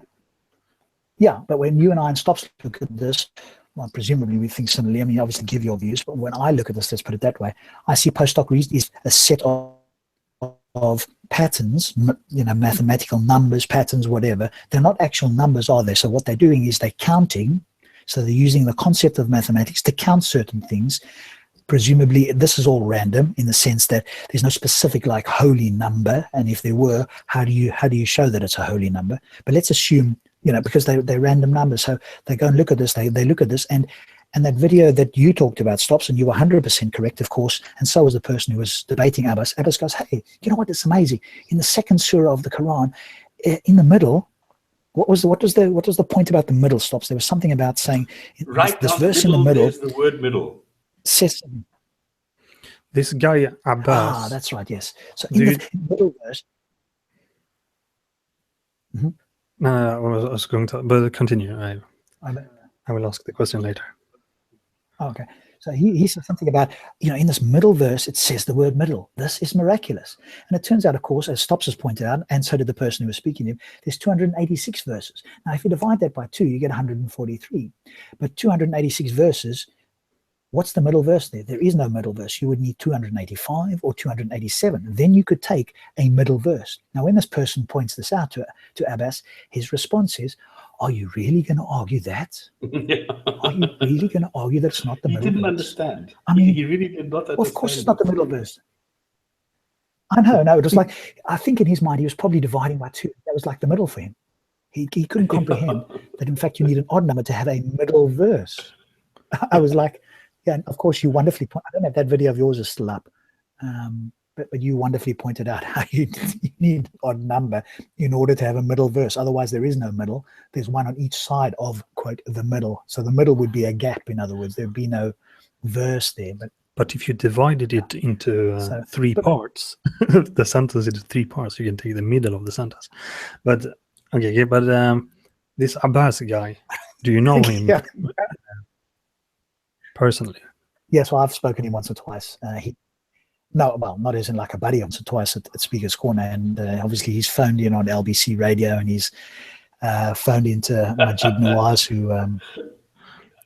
and Stops look at this, well, presumably we think similarly. I mean, obviously give your views, but when I look at this, let's put it that way, I see post-hoc reason is a set of patterns, mathematical numbers, patterns, whatever. They're not actual numbers, are they? So what they're doing is they're counting. So they're using the concept of mathematics to count certain things. Presumably, this is all random in the sense that there's no specific like holy number. And if there were, how do you show that it's a holy number? But let's assume, because they're random numbers. So they go and look at this. They look at this, and that video that you talked about, Stops, and you were 100% correct, of course. And so was the person who was debating Abbas. Abbas goes, hey, you know what? It's amazing. In the second surah of the Quran, in the middle, what was the point about the middle, Stops? There was something about saying this verse in the middle. There's the word middle. Says this guy Abbas. That's right. Yes. So in the middle verse. Mm-hmm. I was going to, but continue. I will ask the question later. Okay. So he said something about, in this middle verse, it says the word middle. This is miraculous. And it turns out, of course, as Stops has pointed out, and so did the person who was speaking to him, there's 286 verses. Now, if you divide that by 2, you get 143. But 286 verses, what's the middle verse there? There is no middle verse. You would need 285 or 287. Then you could take a middle verse. Now, when this person points this out to Abbas, his response is, are you really going to argue that? Are you really going to argue that it's not the middle verse? He didn't understand. I mean, he really did not understand. Well, of course it's not the middle verse. I know, no, it was like, I think in his mind, he was probably dividing by 2. That was like the middle for him. He couldn't comprehend that, in fact, you need an odd number to have a middle verse. I was like, yeah, and of course you wonderfully I don't know if that video of yours is still up, but you wonderfully pointed out how you need an odd number in order to have a middle verse. Otherwise, there is no middle. There's one on each side of, quote, the middle. So the middle would be a gap, in other words. There'd be no verse there. But if you divided it into 3 parts, the sentence into 3 parts, you can take the middle of the sentence. But, okay, but this Abbas guy, do you know him? Yeah. Personally? Yes, well, I've spoken to him once or twice. Well, not as in like a buddy, once or twice at Speaker's Corner, and obviously he's phoned in on LBC radio, and he's phoned into Majid Nawaz, who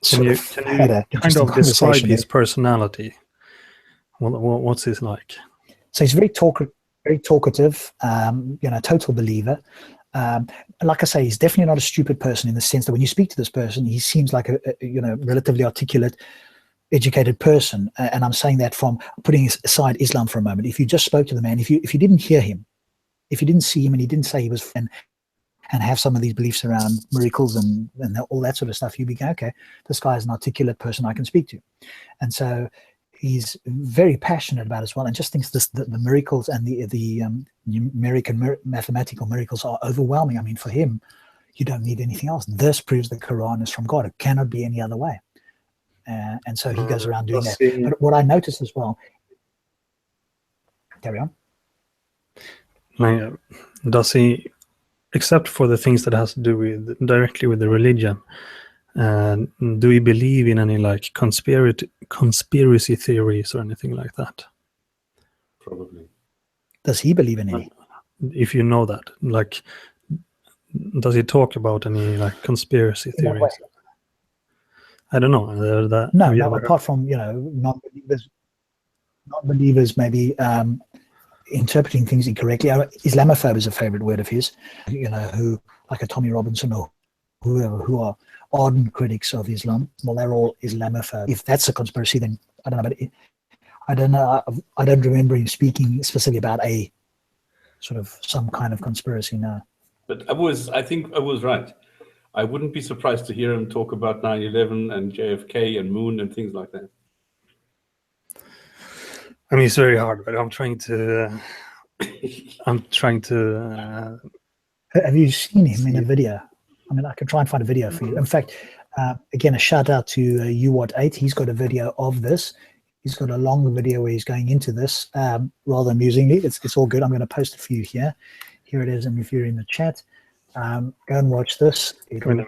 Can you had a kind of describe conversation his there. personality? What's his like? So he's very talkative, total believer. Like I say, he's definitely not a stupid person, in the sense that when you speak to this person, he seems like a relatively articulate, educated person. And I'm saying that from putting aside Islam for a moment. If you just spoke to the man, if you didn't hear him, if you didn't see him, and he didn't say he was and have some of these beliefs around miracles and all that sort of stuff, you'd be going, okay, this guy is an articulate person I can speak to. And so he's very passionate about it as well, and just thinks the miracles and the numeric and mathematical miracles are overwhelming. I mean, for him, you don't need anything else. This proves the Quran is from God. It cannot be any other way. And so he goes around doing that. But what I noticed as well, carry on. Does he, except for the things that has to do directly with the religion, do you believe in any like conspiracy theories or anything like that? Probably. Does he believe in any? If you know that, like, does he talk about any like conspiracy theories? I don't know. No, apart from non-believers maybe interpreting things incorrectly. Islamophobe is a favorite word of his. Who, like a Tommy Robinson or whoever, who are ardent critics of Islam. Well, they're all Islamophobe. If that's a conspiracy, then I don't know. But I don't know. I don't remember him speaking specifically about a sort of some kind of conspiracy. No. But I think I was right. I wouldn't be surprised to hear him talk about 9/11 and JFK and Moon and things like that. I mean, it's very hard, but I'm trying to. Have you seen him in a video? I mean, I can try and find a video for you. In fact, again, a shout out to UWAT8. He's got a video of this. He's got a long video where he's going into this rather amusingly. It's all good. I'm going to post it for you here. Here it is. And if you're in the chat, go and watch this. Give me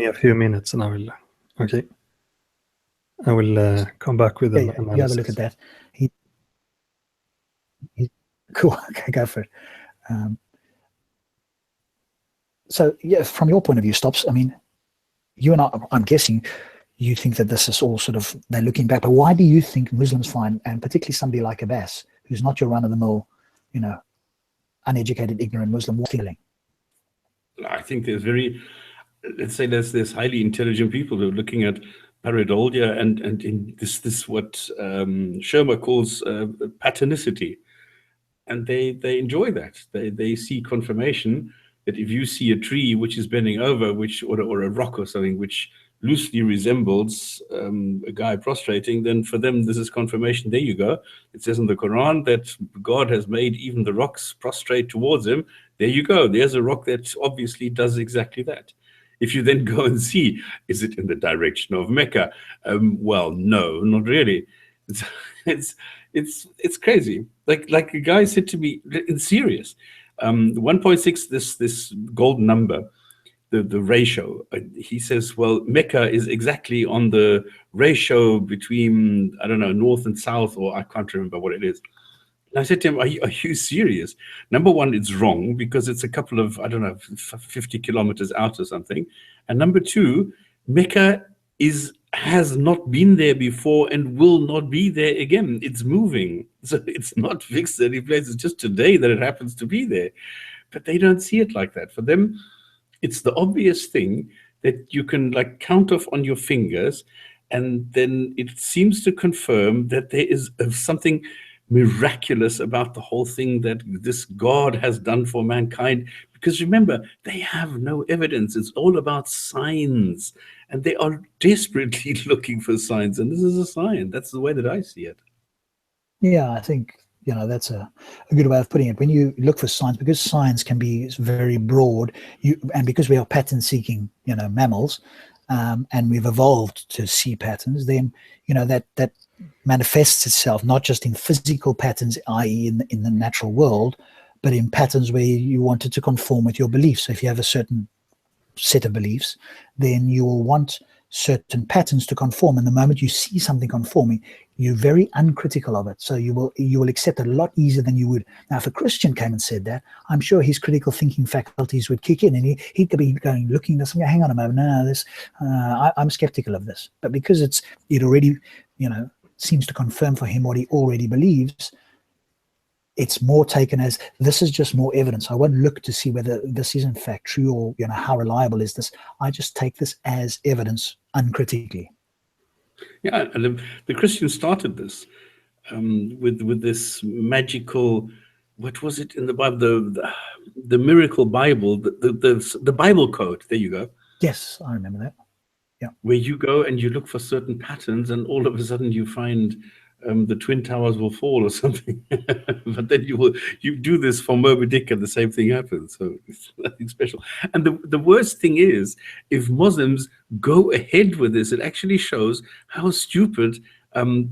a few minutes and I will. Okay. I will come back with an analysis. You have a look at that. Cool. Okay, go for it. So, yeah, from your point of view, Stops, I mean, you and I'm guessing you think that this is all sort of, they're looking back, but why do you think Muslims find, and particularly somebody like Abbas, who's not your run-of-the-mill, uneducated, ignorant Muslim, feeling? I think there's there's highly intelligent people who are looking at pareidolia and in this what Shermer calls patternicity. And they enjoy that. They see confirmation that if you see a tree which is bending over, or a rock or something which loosely resembles a guy prostrating, then for them this is confirmation. There you go. It says in the Quran that God has made even the rocks prostrate towards him. There you go. There's a rock that obviously does exactly that. If you then go and see, is it in the direction of Mecca? Well, no, not really. It's crazy. Like a guy said to me, it's serious. 1.6, this golden number, the ratio. He says, well, Mecca is exactly on the ratio between, I don't know, north and south, or I can't remember what it is. And I said to him, are you serious? Number one, it's wrong because it's a couple of, 50 kilometers out or something. And number two, Mecca has not been there before and will not be there again. It's moving. So it's not fixed at any place. It's just today that it happens to be there. But they don't see it like that. For them, it's the obvious thing that you can count off on your fingers. And then it seems to confirm that there is something miraculous about the whole thing that this God has done for mankind. Because remember, they have no evidence. It's all about signs. And they are desperately looking for signs. And this is a sign. That's the way that I see it. Yeah, I think, that's a good way of putting it. When you look for signs, because science can be very broad, and because we are pattern-seeking, mammals, and we've evolved to see patterns, then, that manifests itself not just in physical patterns, i.e. in the natural world, but in patterns where you want it to conform with your beliefs. So if you have a certain set of beliefs, then you will want certain patterns to conform, and the moment you see something conforming, you're very uncritical of it. So you will accept it a lot easier than you would. Now, if a Christian came and said that, I'm sure his critical thinking faculties would kick in, and he could be looking at this and go, hang on a moment, no, this I'm skeptical of this. But because it already, seems to confirm for him what he already believes, it's more taken as, this is just more evidence. I won't look to see whether this is in fact true, or how reliable is this. I just take this as evidence uncritically. Yeah, and the Christians started this with this magical, what was it in the Bible? The miracle Bible, the Bible code. There you go. Yes, I remember that. Yeah, where you go and you look for certain patterns, and all of a sudden you find the Twin Towers will fall or something. But then you do this for Moby Dick and the same thing happens. So it's nothing special. And the worst thing is, if Muslims go ahead with this, it actually shows how stupid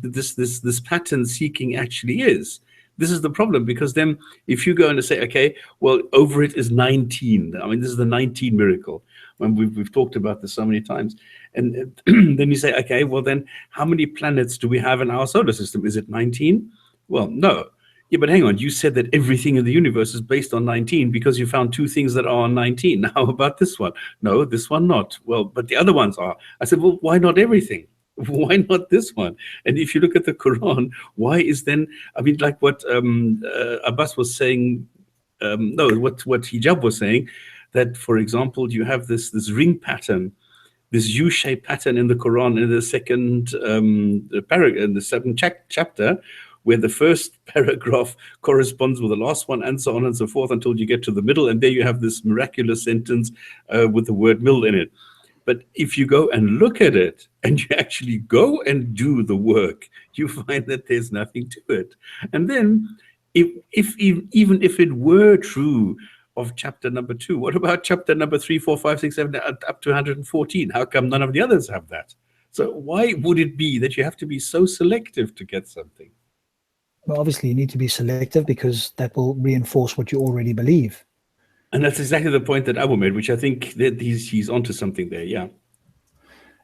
this pattern seeking actually is. This is the problem, because then if you go and say, okay, well, over it is 19. I mean, this is the 19 miracle. When we've talked about this so many times. And then you say, okay, well then, how many planets do we have in our solar system? Is it 19? Well, no. Yeah, but hang on. You said that everything in the universe is based on 19 because you found 2 things that are on 19. Now, how about this one? No, this one not. Well, but the other ones are. I said, well, why not everything? Why not this one? And if you look at the Quran, why is then, I mean, like what Abbas was saying, what Hijab was saying, that, for example, you have this ring pattern, this U-shaped pattern in the Quran in the second paragraph, in the 7th chapter, where the first paragraph corresponds with the last one, and so on and so forth until you get to the middle, and there you have this miraculous sentence with the word "mill" in it. But if you go and look at it, and you actually go and do the work, you find that there's nothing to it. And then, even if it were true of chapter number 2, what about chapter number 3, 4, 5, 6, 7, up to 114? How come none of the others have that? So why would it be that you have to be so selective to get something? Well, obviously you need to be selective, because that will reinforce what you already believe. And that's exactly the point that Abu made, which I think that he's onto something there. Yeah.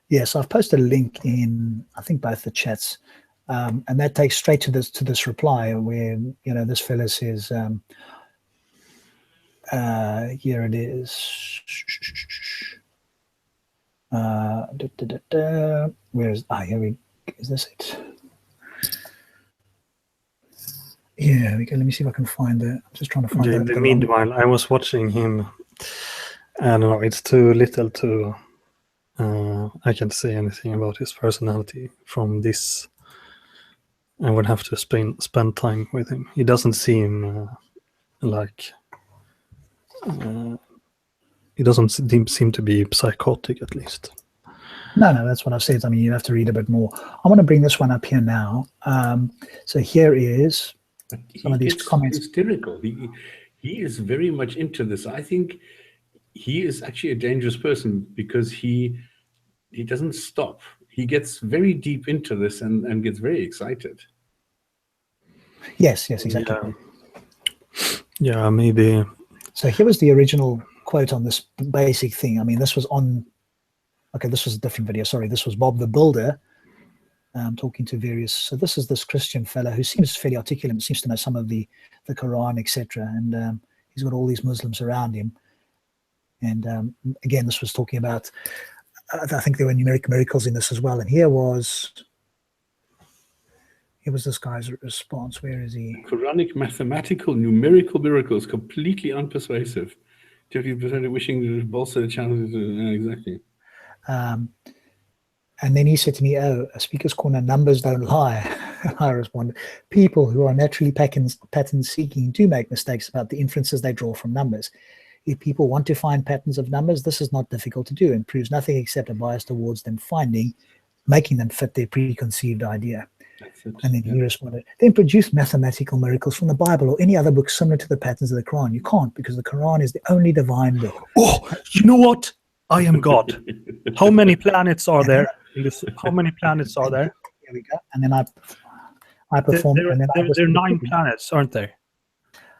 Yes, I've posted a link in, I think, both the chats, and that takes straight to this reply where this fella says, here it is. Where is? Is this it? Yeah, we go. Let me see if I can find it. I'm just trying to find it. Meanwhile, I was watching him. I don't know. It's too little to. I can't say anything about his personality from this. I would have to spend time with him. He doesn't seem like. He doesn't seem to be psychotic, at least. No, that's what I've said. I mean, you have to read a bit more. I want to bring this one up here now. So here is some of these comments. Hysterical. He is very much into this. I think he is actually a dangerous person, because he doesn't stop. He gets very deep into this and gets very excited. Yes, exactly. Yeah, maybe. So here was the original quote on this basic thing. I mean, this was on, okay, this was a different video. Sorry, this was Bob the Builder talking to various, so this is this Christian fellow who seems fairly articulate, seems to know some of the Quran, etc. And he's got all these Muslims around him. And again, this was talking about, I think there were numeric miracles in this as well. And here was this guy's response. Where is he? Quranic mathematical numerical miracles, completely unpersuasive. 50% wishing to bolster the chances. Exactly. And then he said to me, "Oh, a speaker's corner, numbers don't lie." I responded, "People who are naturally pattern seeking do make mistakes about the inferences they draw from numbers. If people want to find patterns of numbers, this is not difficult to do and proves nothing except a bias towards them making them fit their preconceived idea." And then he responded, "Then produce mathematical miracles from the Bible or any other book similar to the patterns of the Quran. You can't, because the Quran is the only divine book." Oh, you know what? I am God. How many planets are there? How many planets are there? Here we go. And then I performed. There are 9 planets, aren't there?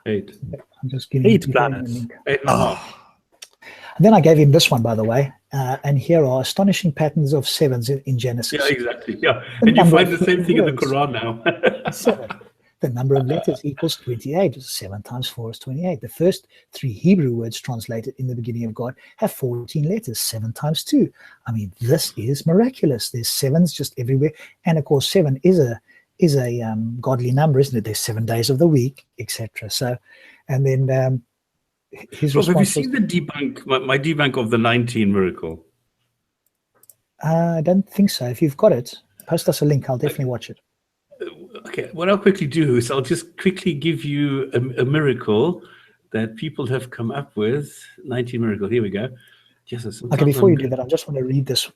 8. I'm just giving 8 planets. 8.5. And then I gave him this one, by the way. And here are astonishing patterns of sevens in Genesis. Yeah, exactly. Yeah, The and you number find of the same thing in the words. Quran now. 7. The number of letters equals 28. 7 times 4 is 28. The first 3 Hebrew words translated in the beginning of God have 14 letters. 7 times 2. I mean, this is miraculous. There's sevens just everywhere. And of course, 7 is a godly number, isn't it? There's 7 days of the week, etc. So, and then his Rob, have you response seen was, the debunk, my debunk of the 19 miracle? I don't think so. If you've got it, post us a link. I'll definitely watch it. Okay, what I'll quickly do is I'll just quickly give you a miracle that people have come up with. 19 miracle. Here we go. Yes, Okay, before you do that, I just want to read this.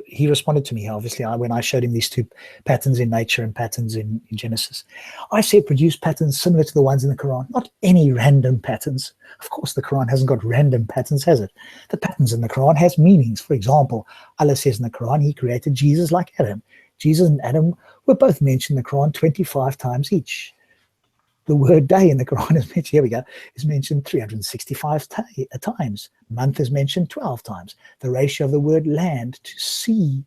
He responded to me, obviously, when I showed him these 2 patterns in nature and patterns in Genesis. I said produce patterns similar to the ones in the Quran, not any random patterns. Of course, the Quran hasn't got random patterns, has it? The patterns in the Quran has meanings. For example, Allah says in the Quran, he created Jesus like Adam. Jesus and Adam were both mentioned in the Quran 25 times each. The word day in the Quran is mentioned, here we go, is mentioned 365 times. Month is mentioned 12 times. The ratio of the word land to sea,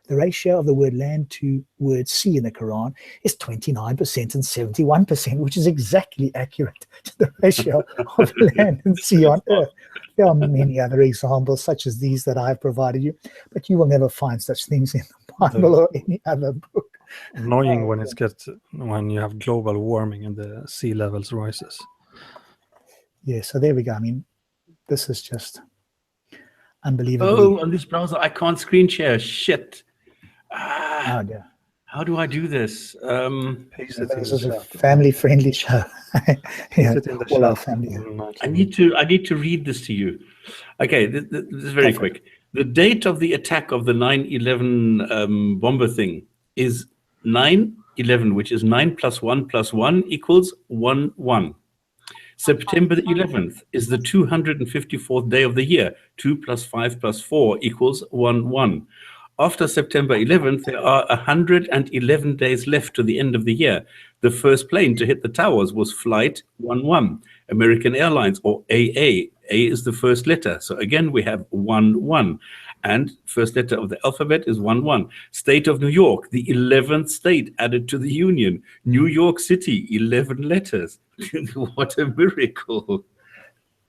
the ratio of the word land to word sea in the Quran is 29% and 71%, which is exactly accurate to the ratio of land and sea on earth. There are many other examples such as these that I've provided you, but you will never find such things in the Bible or any other book. Annoying when you have global warming and the sea levels rises. Yeah, so there we go. I mean, this is just unbelievably. Oh, on this browser, I can't screen share. Shit. Oh dear. How do I do this? Paste it in This the is a chat. family-friendly show. Yeah, Paste it in the all our chat. family. I need to read this to you. Okay, this is very quick. The date of the attack of the 9/11 bomber thing is 9/11, which is 9 plus 1 plus 1 equals 1/1. September 11th is the 254th day of the year. 2 plus 5 plus 4 equals 1/1. After September 11th, there are 111 days left to the end of the year. The first plane to hit the towers was Flight 11, American Airlines, or AA. A is the first letter. So again, we have 1/1. And first letter of the alphabet is 1/1. State of New York, the 11th state added to the Union. New York City, 11 letters. What a miracle.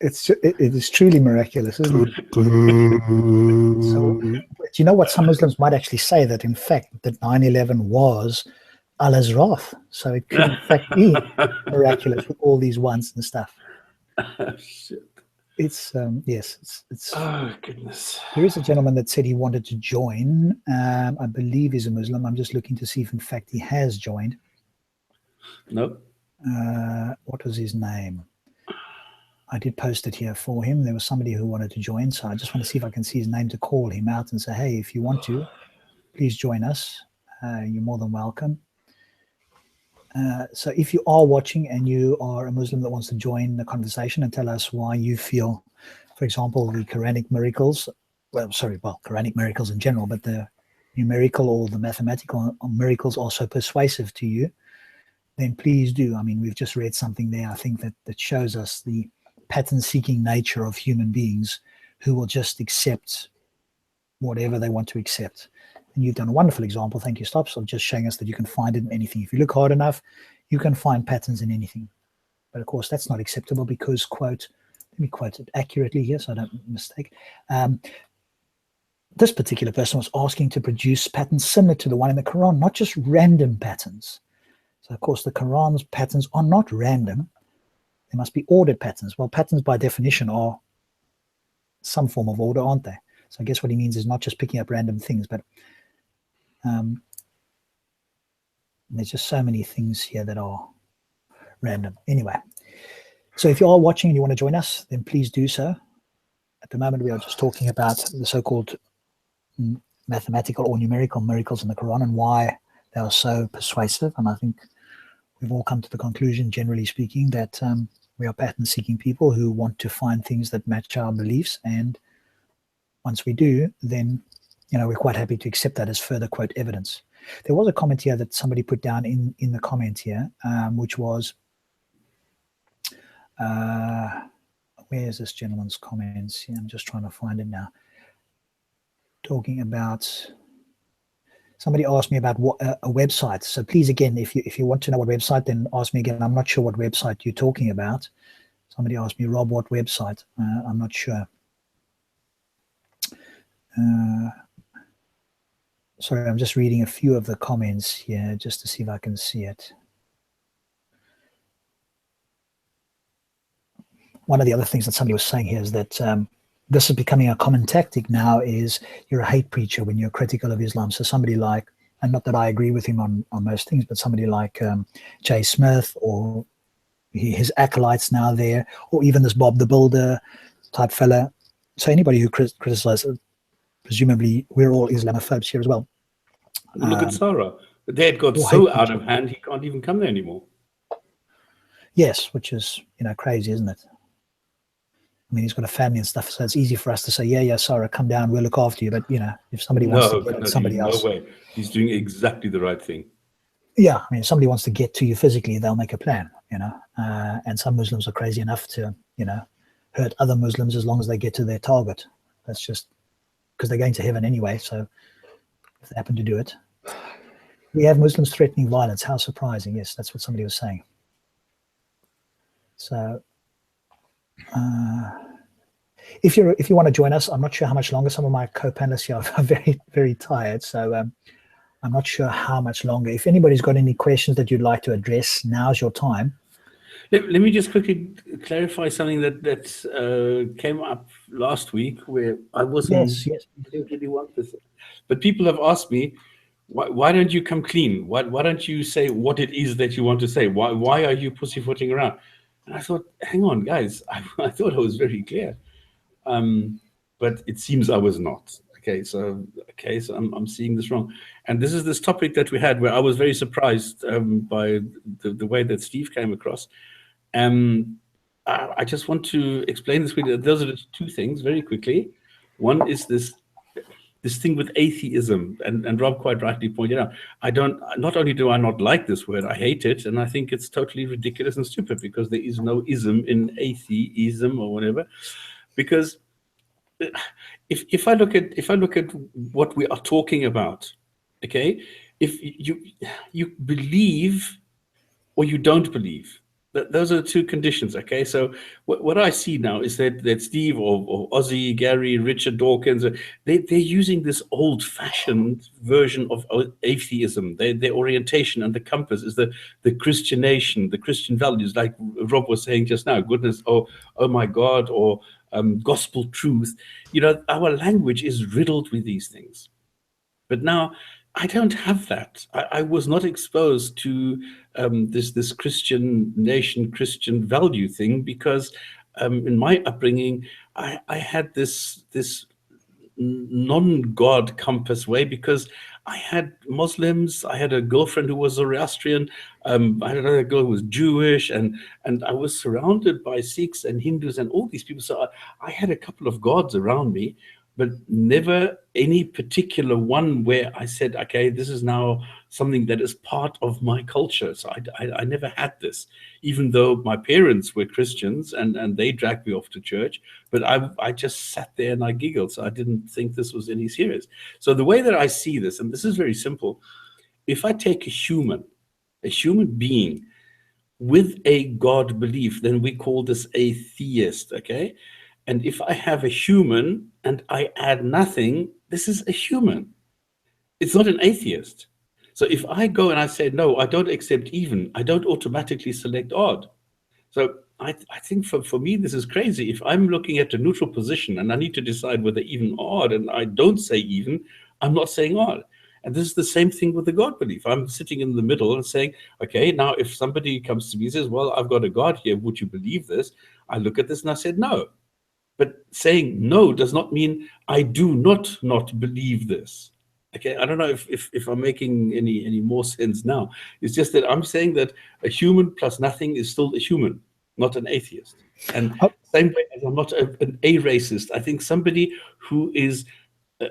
It is truly miraculous, isn't it? So, do you know what some Muslims might actually say? That in fact, that 9/11 was Allah's wrath. So it could in fact be miraculous with all these ones and stuff. Shit. It's yes, it's. Oh goodness. There is a gentleman that said he wanted to join. I believe he's a Muslim. I'm just looking to see if in fact he has joined. Nope. What was his name? I did post it here for him. There was somebody who wanted to join, so I just want to see if I can see his name to call him out and say, hey, if you want to, please join us. You're more than welcome. So if you are watching and you are a Muslim that wants to join the conversation and tell us why you feel, for example, the Quranic miracles, Quranic miracles in general, but the numerical or the mathematical miracles are so persuasive to you, then please do. I mean, we've just read something there, I think, that shows us the pattern-seeking nature of human beings who will just accept whatever they want to accept. And you've done a wonderful example, thank you, Stops, of just showing us that you can find it in anything. If you look hard enough, you can find patterns in anything. But of course, that's not acceptable because, quote, let me quote it accurately here so I don't mistake. This particular person was asking to produce patterns similar to the one in the Quran, not just random patterns. So, of course, the Quran's patterns are not random. They must be ordered patterns. Well, patterns by definition are some form of order, aren't they? So I guess what he means is not just picking up random things, but there's just so many things here that are random. Anyway, so if you are watching and you want to join us, then please do so. At the moment, we are just talking about the so-called mathematical or numerical miracles in the Quran and why they are so persuasive. And I think we've all come to the conclusion, generally speaking, that we are pattern-seeking people who want to find things that match our beliefs. And once we do, then we're quite happy to accept that as further, quote, evidence. There was a comment here that somebody put down in the comment here, which was, what where's this gentleman's comments? Yeah, I'm just trying to find it now. Talking about, somebody asked me about what a website. So please, again, if you want to know what website, then ask me again. I'm not sure what website you're talking about. Somebody asked me, Rob, what website? I'm not sure. Sorry, I'm just reading a few of the comments here just to see if I can see it. One of the other things that somebody was saying here is that this is becoming a common tactic now, is you're a hate preacher when you're critical of Islam. So somebody like, and not that I agree with him on most things, but somebody like Jay Smith, or his acolytes now there, or even this Bob the Builder type fella. So anybody who criticizes, presumably we're all Islamophobes here as well. Look at Sarah. The dad got so out of hand, he can't even come there anymore. Yes, which is, crazy, isn't it? I mean, he's got a family and stuff, so it's easy for us to say, yeah, Sarah, come down, we'll look after you. But, if somebody wants to get at somebody else. No way. He's doing exactly the right thing. Yeah, I mean, if somebody wants to get to you physically, they'll make a plan, and some Muslims are crazy enough to, hurt other Muslims as long as they get to their target. That's just because they're going to heaven anyway, so if they happen to do it. We have Muslims threatening violence. How surprising. Yes, that's what somebody was saying. So if you want to join us, I'm not sure how much longer. Some of my co-panelists here are very, very tired, so I'm not sure how much longer. If anybody's got any questions that you'd like to address, now's your time. Let me just quickly clarify something that came up last week, where I wasn't. Yes. I didn't really want this, but people have asked me, why don't you come clean? Why don't you say what it is that you want to say? Why are you pussyfooting around? And I thought, hang on, guys, I thought I was very clear, but it seems I was not. Okay, so I'm seeing this wrong. And this is this topic that we had where I was very surprised by the way that Steve came across. I just want to explain this with you. Those are the two things very quickly. One is this thing with atheism, and Rob quite rightly pointed out, not only do I not like this word, I hate it, and I think it's totally ridiculous and stupid, because there is no ism in atheism or whatever. Because if I look at what we are talking about, okay, if you believe or you don't believe, those are the two conditions, okay? So what I see now is that Steve or Ozzy, Gary, Richard Dawkins, they're using this old-fashioned version of atheism. Their orientation and the compass is the Christianation, the Christian values, like Rob was saying just now, goodness, oh my God, or gospel truth. Our language is riddled with these things. But now, I don't have that. I was not exposed to this Christian nation, Christian value thing, because in my upbringing, I had this non-God compass way, because I had Muslims, I had a girlfriend who was Zoroastrian, I had another girl who was Jewish, and I was surrounded by Sikhs and Hindus and all these people. So I had a couple of gods around me, but never any particular one where I said, okay, this is now something that is part of my culture. So I never had this, even though my parents were Christians and they dragged me off to church, but I just sat there and I giggled. So I didn't think this was any serious. So the way that I see this, and this is very simple, if I take a human being with a God belief, then we call this a theist, okay? And if I have a human and I add nothing, this is a human. It's not an atheist. So if I go and I say, no, I don't accept even, I don't automatically select odd. So I think for me, this is crazy. If I'm looking at a neutral position and I need to decide whether even or odd, and I don't say even, I'm not saying odd. And this is the same thing with the God belief. I'm sitting in the middle and saying, okay, now if somebody comes to me and says, well, I've got a God here, would you believe this? I look at this and I said, no. But saying no does not mean I do not believe this. Okay, I don't know if I'm making any more sense now. It's just that I'm saying that a human plus nothing is still a human, not an atheist. And same way as I'm not an a-racist, I think somebody who is,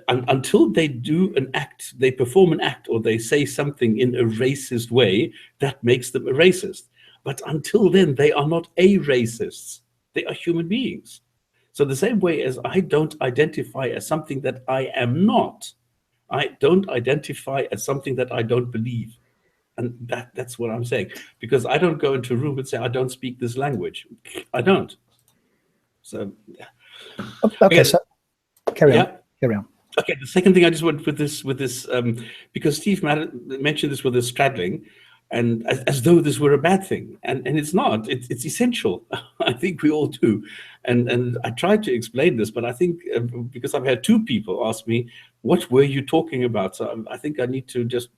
until they do an act, they perform an act, or they say something in a racist way, that makes them a racist. But until then, they are not a-racists. They are human beings. So the same way as I don't identify as something that I am not, I don't identify as something that I don't believe. And that's what I'm saying. Because I don't go into a room and say, I don't speak this language. I don't. So, Okay, so carry on. Okay, the second thing I just want with this, because Steve mentioned this with the straddling, and as though this were a bad thing, and it's not. It's essential. I think we all do, and I tried to explain this, but I think because I've had two people ask me, "What were you talking about?" So I think I need to just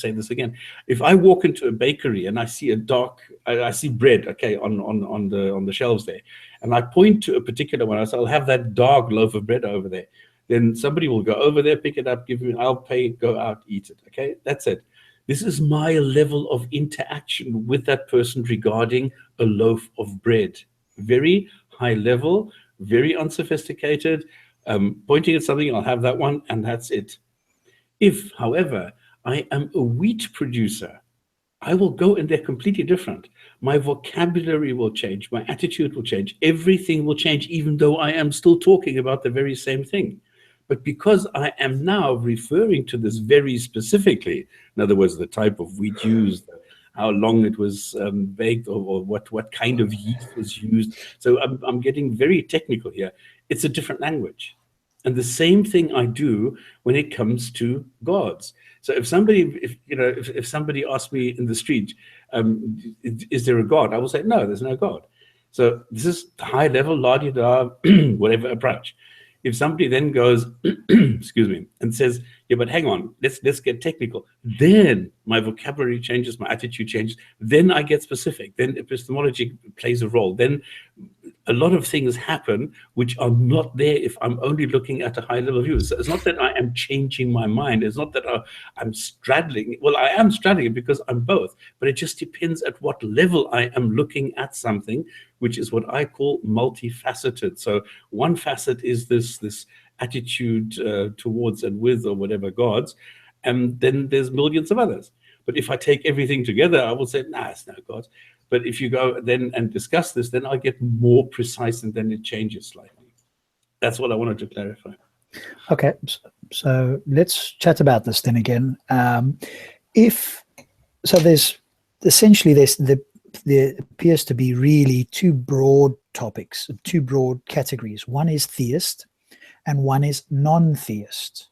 say this again. If I walk into a bakery and I see I see bread, okay, on the shelves there, and I point to a particular one, I say, "I'll have that dark loaf of bread over there." Then somebody will go over there, pick it up, give me, I'll pay, go out, eat it. Okay, that's it. This is my level of interaction with that person regarding a loaf of bread. Very high level, very unsophisticated. Pointing at something, I'll have that one, and that's it. If, however, I am a wheat producer, I will go in there completely different. My vocabulary will change. My attitude will change. Everything will change, even though I am still talking about the very same thing. But because I am now referring to this very specifically, in other words, the type of wheat used, how long it was baked, or what kind of yeast was used. So I'm getting very technical here. It's a different language. And the same thing I do when it comes to gods. So if somebody asks me in the street, is there a God? I will say, no, there's no God. So this is high level, la-di-da, whatever approach. If somebody then goes, excuse me, and says, yeah, but hang on, let's get technical. Then my vocabulary changes, my attitude changes. Then I get specific. Then epistemology plays a role. Then a lot of things happen which are not there if I'm only looking at a high level view. So it's not that I am changing my mind. It's not that I'm straddling. Well, I am straddling because I'm both, but it just depends at what level I am looking at something, which is what I call multifaceted. So one facet is this attitude towards and with or whatever gods, and then there's millions of others. But if I take everything together, I will say, nah, it's no gods. But if you go then and discuss this, then I get more precise, and then it changes slightly. That's what I wanted to clarify. Okay, so let's chat about this then again. There's essentially there appears to be really two broad topics, two broad categories. One is theist, and one is non-theist.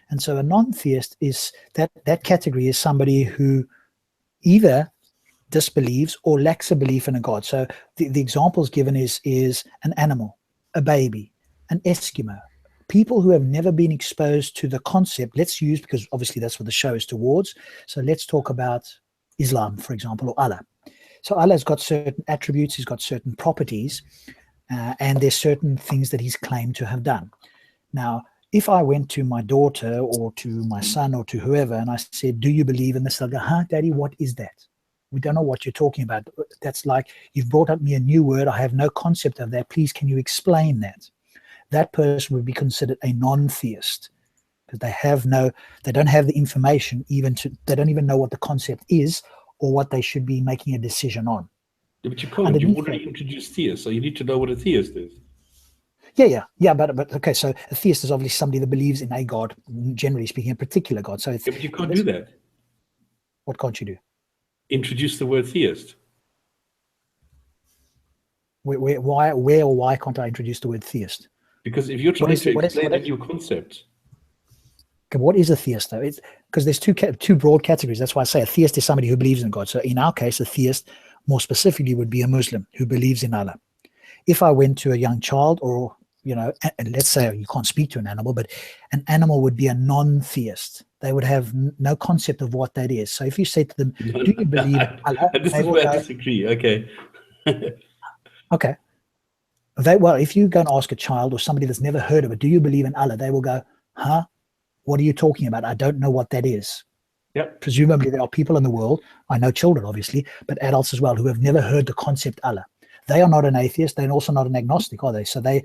And so a non-theist is that category is somebody who either disbelieves or lacks a belief in a God. So the examples given is an animal, a baby, an Eskimo, people who have never been exposed to the concept. Let's use, because obviously that's what the show is towards. So let's talk about Islam, for example, or Allah. So Allah's got certain attributes, he's got certain properties, and there's certain things that he's claimed to have done. Now, if I went to my daughter or to my son or to whoever and I said, do you believe in this? They'll go, huh, Daddy, what is that? We don't know what you're talking about. That's like, you've brought up me a new word. I have no concept of that. Please, can you explain that? That person would be considered a non-theist because they don't have the information they don't even know what the concept is or what they should be making a decision on. Yeah, but you can't. You already introduced theists, so you need to know what a theist is. Yeah, but okay, so a theist is obviously somebody that believes in a God, generally speaking, a particular God. So but you can't do that. What can't you do? Introduce the word theist. Why can't I introduce the word theist? Because if you're trying to explain a new concept. Okay, what is a theist though? It's because there's two broad categories. That's why I say a theist is somebody who believes in God. So in our case, a theist more specifically would be a Muslim who believes in Allah. If I went to a young child or, and let's say you can't speak to an animal, but an animal would be a non-theist. They would have no concept of what that is. So if you say to them, do you believe in Allah? This is where I disagree. Okay. Okay. If you go and ask a child or somebody that's never heard of it, do you believe in Allah? They will go, huh? What are you talking about? I don't know what that is. Yep. Presumably there are people in the world, I know children obviously, but adults as well, who have never heard the concept Allah. They are not an atheist. They're also not an agnostic, are they? So they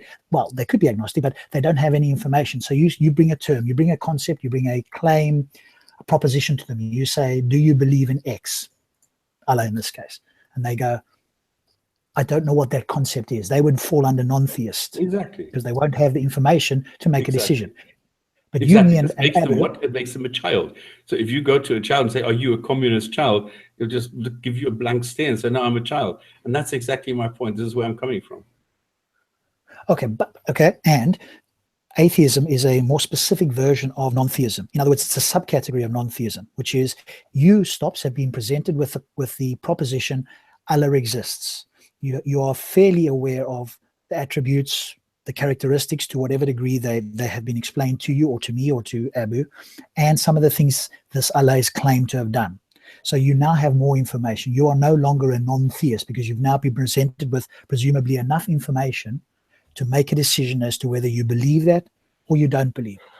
could be agnostic, but they don't have any information. So you bring a term, you bring a concept, you bring a claim, a proposition to them. You say, do you believe in X? Allah in this case. And they go, I don't know what that concept is. They would fall under non-theist. Exactly. Because they won't have the information to make a decision. But Exactly. you, me, This makes them what? It makes them a child. So if you go to a child and say, "Are you a communist child?" He'll just give you a blank stare and say, "No, I'm a child." And that's exactly my point. This is where I'm coming from. Okay, and atheism is a more specific version of non-theism. In other words, it's a subcategory of non-theism, which is you stops have been presented with the proposition Allah exists. You are fairly aware of the attributes, the characteristics, to whatever degree they have been explained to you or to me or to Abu, and some of the things this Allah is claimed to have done. So you now have more information. You are no longer a non-theist because you've now been presented with presumably enough information to make a decision as to whether you believe that or you don't believe it.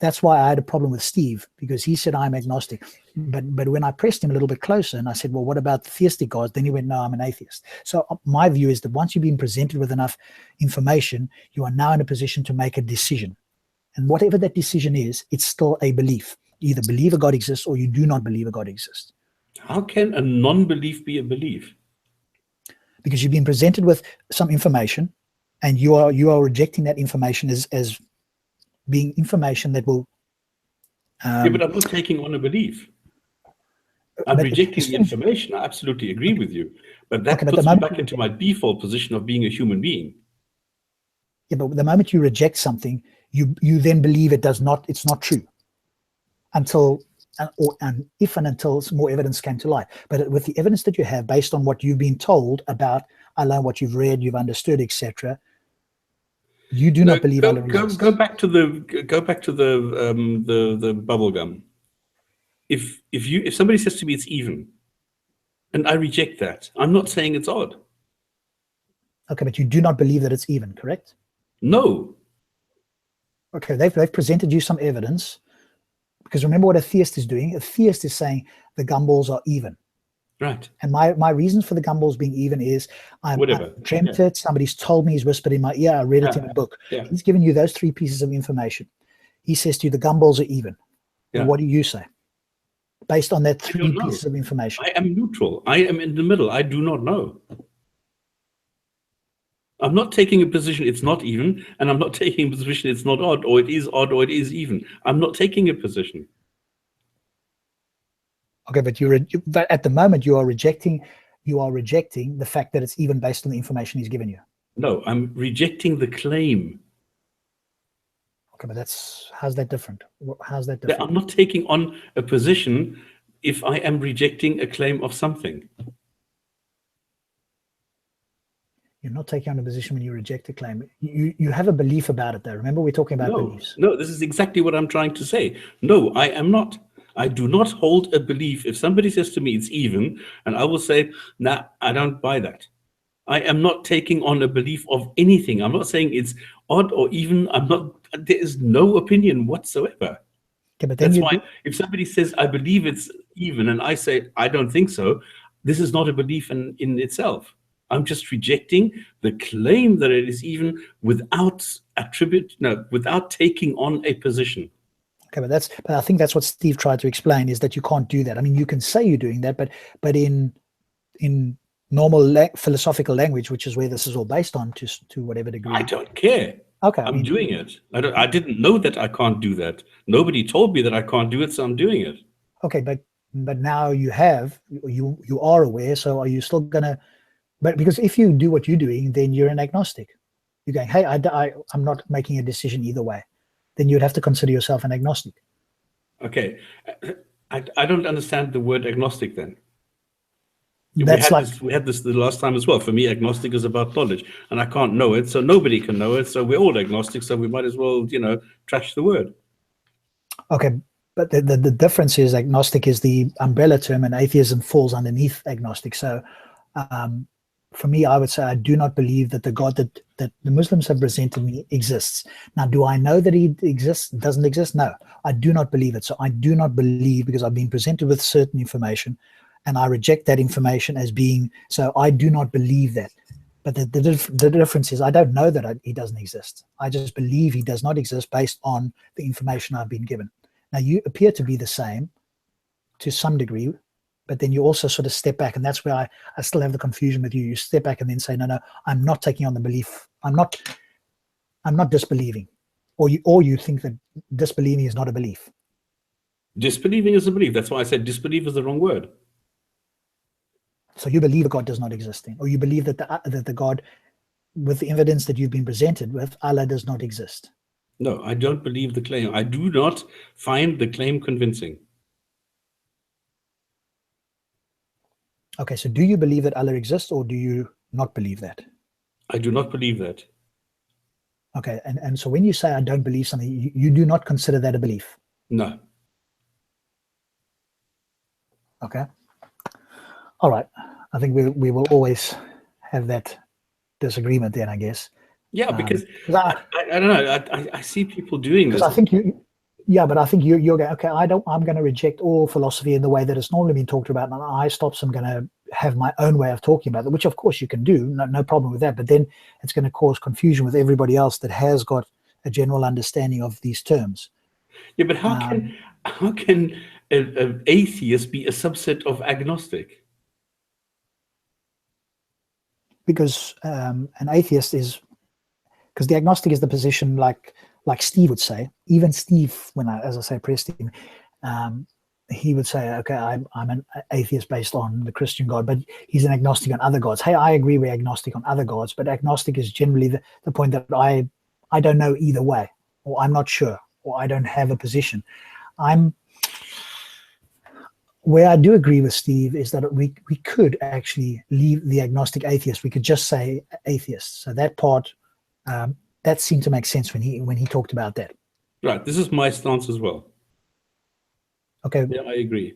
That's why I had a problem with Steve, because he said I'm agnostic. But when I pressed him a little bit closer and I said, well, what about the theistic gods? Then he went, no, I'm an atheist. So my view is that once you've been presented with enough information, you are now in a position to make a decision. And whatever that decision is, it's still a belief. You either believe a God exists or you do not believe a God exists. How can a non-belief be a belief? Because you've been presented with some information and you are rejecting that information as being information that will... yeah, but I'm not taking on a belief. I'm rejecting the information. I absolutely agree with you. But that puts me back into my default position of being a human being. Yeah, but the moment you reject something, you then believe it's not true. Until more evidence came to light. But with the evidence that you have, based on what you've been told about Allah, what you've read, you've understood, etc., you do not believe Allah exists. Go back to the bubble gum. If somebody says to me it's even, and I reject that, I'm not saying it's odd. Okay, but you do not believe that it's even, correct? No. Okay, they've presented you some evidence, because remember what a theist is doing. A theist is saying the gumballs are even. Right. And my reasons for the gumballs being even is I dreamt it, somebody's told me, he's whispered in my ear, I read it in a book. Yeah. He's given you those three pieces of information. He says to you, the gumballs are even. Yeah. What do you say? Based on that three pieces of information. I am neutral. I am in the middle. I do not know. I'm not taking a position it's not even, and I'm not taking a position it's not odd, or it is odd, or it is even. I'm not taking a position. Okay, but at the moment you are rejecting the fact that it's even based on the information he's given you. No, I'm rejecting the claim. Okay, but how's that different? How's that different? I'm not taking on a position if I am rejecting a claim of something. You're not taking on a position when you reject a claim. You have a belief about it, though. Remember, we're talking about beliefs. No, this is exactly what I'm trying to say. No, I am not. I do not hold a belief. If somebody says to me it's even, and I will say, nah, I don't buy that. I am not taking on a belief of anything. I'm not saying it's odd or even. There is no opinion whatsoever. Okay, but then that's why if somebody says, I believe it's even, and I say, I don't think so, this is not a belief in itself. I'm just rejecting the claim that it is even without taking on a position. Okay, but I think that's what Steve tried to explain, is that you can't do that. I mean, you can say you're doing that, but in normal philosophical language, which is where this is all based on, to whatever degree. I don't care. Okay, I'm doing it. I didn't know that I can't do that. Nobody told me that I can't do it, so I'm doing it. Okay, but now you are aware. So are you still gonna? But because if you do what you're doing, then you're an agnostic. You're going, hey, I'm not making a decision either way. Then you'd have to consider yourself an agnostic. Okay, I don't understand the word agnostic then. We had this the last time as well. For me, agnostic is about knowledge, and I can't know it, so nobody can know it. So we're all agnostic, so we might as well, trash the word. Okay, but the difference is agnostic is the umbrella term, and atheism falls underneath agnostic. So for me, I would say I do not believe that the God that the Muslims have presented me exists. Now, do I know that he exists, doesn't exist? No, I do not believe it. So I do not believe, because I've been presented with certain information, and I reject that information as being, so I do not believe that. But the difference is I don't know that he doesn't exist. I just believe he does not exist based on the information I've been given. Now, you appear to be the same to some degree. but then you also sort of step back, and that's where I still have the confusion with you. You step back and then say, no, I'm not taking on the belief. I'm not disbelieving, or you think that disbelieving is not a belief. Disbelieving is a belief. That's why I said disbelief is the wrong word. So you believe God does not exist, then, or you believe that the God, with the evidence that you've been presented with, Allah does not exist. No, I don't believe the claim. I do not find the claim convincing. Okay, so do you believe that Allah exists, or do you not believe that? I do not believe that. Okay, and so when you say I don't believe something, you do not consider that a belief? No. Okay. All right. I think we will always have that disagreement then, I guess. Yeah, because I don't know. I see people doing this. Because I think but I think you're going, okay, I'm going to reject all philosophy in the way that it's normally been talked about, and I stops. I'm going to have my own way of talking about it, which of course you can do, no problem with that. But then it's going to cause confusion with everybody else that has got a general understanding of these terms. Yeah, but how can an atheist be a subset of agnostic? Because an atheist is, because the agnostic is the position like Steve would say. Even Steve, as I say, pressed him, he would say, okay, I'm an atheist based on the Christian God, but he's an agnostic on other gods. Hey, I agree we're agnostic on other gods, but agnostic is generally the point that I don't know either way, or I'm not sure, or I don't have a position. Where I do agree with Steve is that we could actually leave the agnostic atheist. We could just say atheist. So that part, that seemed to make sense when he talked about that. Right. This is my stance as well. Okay. Yeah, I agree.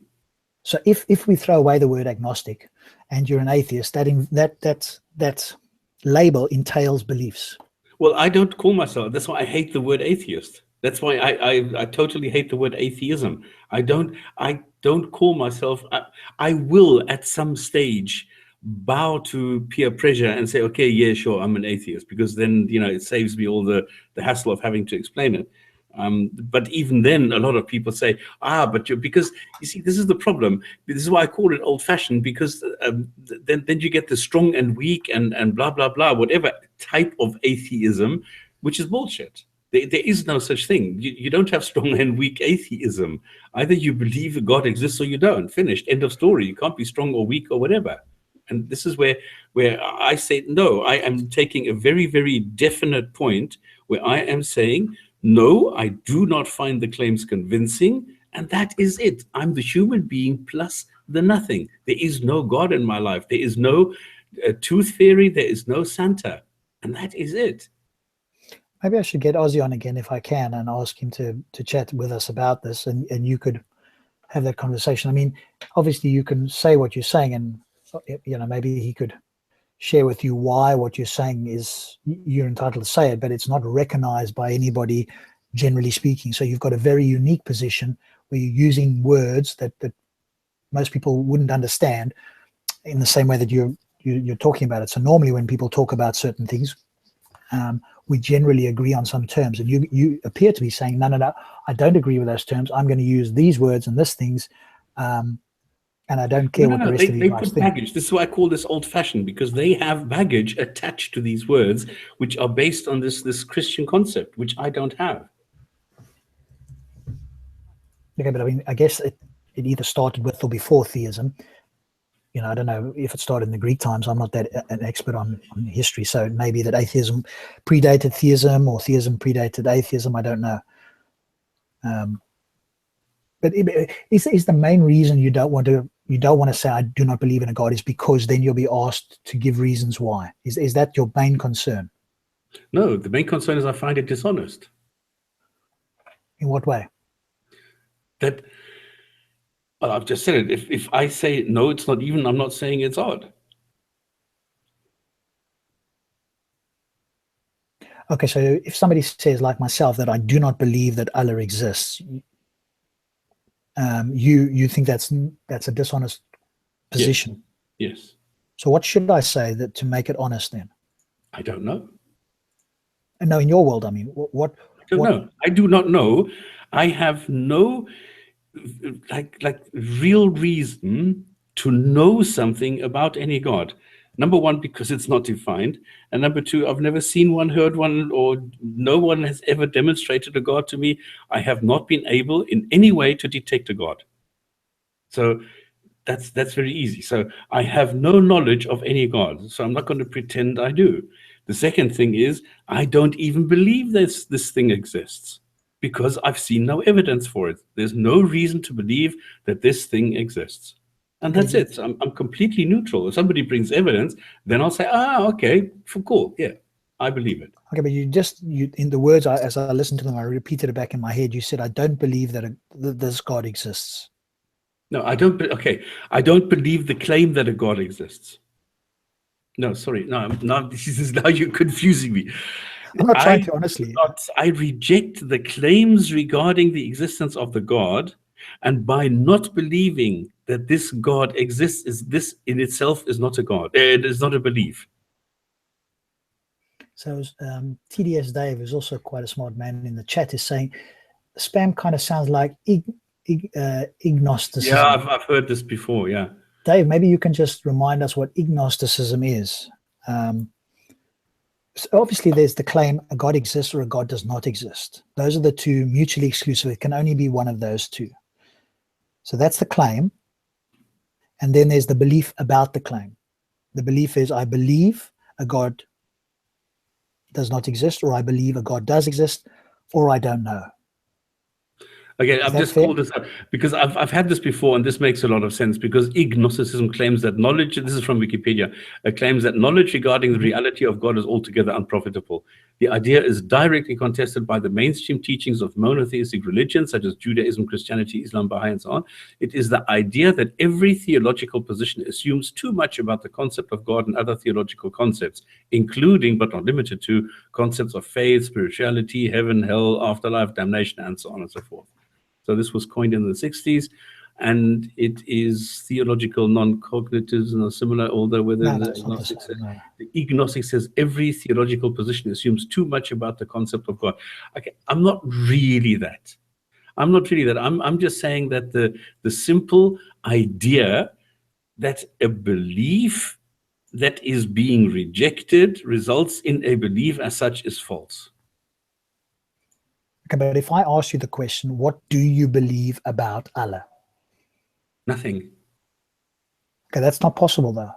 So if we throw away the word agnostic and you're an atheist, that label entails beliefs. Well, I don't call myself. That's why I hate the word atheist. That's why I totally hate the word atheism. I don't call myself. I will at some stage bow to peer pressure and say, okay, yeah, sure, I'm an atheist, because then it saves me all the hassle of having to explain it. But even then, a lot of people say, but because you see, this is the problem. This is why I call it old-fashioned, because then you get the strong and weak and blah, blah, blah, whatever type of atheism, which is bullshit. There is no such thing. You don't have strong and weak atheism. Either you believe God exists or you don't. Finished. End of story. You can't be strong or weak or whatever. And this is where I say, no, I am taking a very, very definite point where I am saying, no, I do not find the claims convincing, and that is it. I'm the human being plus the nothing. There is no God in my life. There is no tooth fairy. There is no Santa, and that is it. Maybe I should get Ozzy on again if I can and ask him to chat with us about this, and you could have that conversation. I mean, obviously you can say what you're saying, and maybe he could share with you why what you're saying is, you're entitled to say it, but it's not recognized by anybody, generally speaking. So you've got a very unique position where you're using words that most people wouldn't understand in the same way that you're talking about it. So normally when people talk about certain things, we generally agree on some terms, and you appear to be saying, no, I don't agree with those terms. I'm going to use these words and these things, and I don't care what the rest of you guys think. Baggage. This is why I call this old-fashioned, because they have baggage attached to these words, which are based on this Christian concept, which I don't have. Okay, but I mean, I guess it either started with or before theism. I don't know if it started in the Greek times. I'm not that an expert on history, so maybe that atheism predated theism or theism predated atheism. I don't know. But is the main reason you don't want to say I do not believe in a God is because then you'll be asked to give reasons why? Is that your main concern? No, the main concern is I find it dishonest. In what way? Well, I've just said it. If I say no, it's not even, I'm not saying it's odd. Okay, so if somebody says, like myself, that I do not believe that Allah exists, you think that's a dishonest position? Yes. So what should I say to make it honest then? I don't know. And no, in your world, I mean, what? I don't know. I do not know. I have no like real reason to know something about any God. Number one, because it's not defined. And number two, I've never seen one, heard one, or no one has ever demonstrated a God to me. I have not been able in any way to detect a God. So that's very easy. So I have no knowledge of any God. So I'm not going to pretend I do. The second thing is, I don't even believe this thing exists because I've seen no evidence for it. There's no reason to believe that this thing exists. And that's it. So I'm completely neutral. If somebody brings evidence, then I'll say, okay, cool. Yeah, I believe it. Okay, but you in the words, as I listened to them, I repeated it back in my head. You said, I don't believe that this God exists. No, I don't. Okay, I don't believe the claim that a God exists. No, sorry. No, this is now you're confusing me. I'm not trying to, honestly. I reject the claims regarding the existence of the God, and by not believing that this God exists, this in itself is not a God. It is not a belief. So TDS Dave, who's also quite a smart man in the chat, is saying spam kind of sounds like agnosticism. Yeah, I've heard this before, yeah. Dave, maybe you can just remind us what agnosticism is. So obviously, there's the claim a God exists or a God does not exist. Those are the two mutually exclusive. It can only be one of those two. So that's the claim. And then there's the belief about the claim. The belief is, I believe a God does not exist, or I believe a God does exist, or I don't know. Okay, I've just called this up because I've had this before, and this makes a lot of sense because agnosticism claims that knowledge, this is from Wikipedia, claims that knowledge regarding the reality of God is altogether unprofitable. The idea is directly contested by the mainstream teachings of monotheistic religions such as Judaism, Christianity, Islam, Baha'i, and so on. It is the idea that every theological position assumes too much about the concept of God and other theological concepts, including, but not limited to, concepts of faith, spirituality, heaven, hell, afterlife, damnation, and so on and so forth. So this was coined in the 60s, and it is theological non-cognitivism or similar, although whether the agnostic says every theological position assumes too much about the concept of God. Okay, I'm not really that. I'm just saying that the simple idea that a belief that is being rejected results in a belief as such is false. Okay, but if I ask you the question, what do you believe about Allah? Nothing. Okay, that's not possible, though.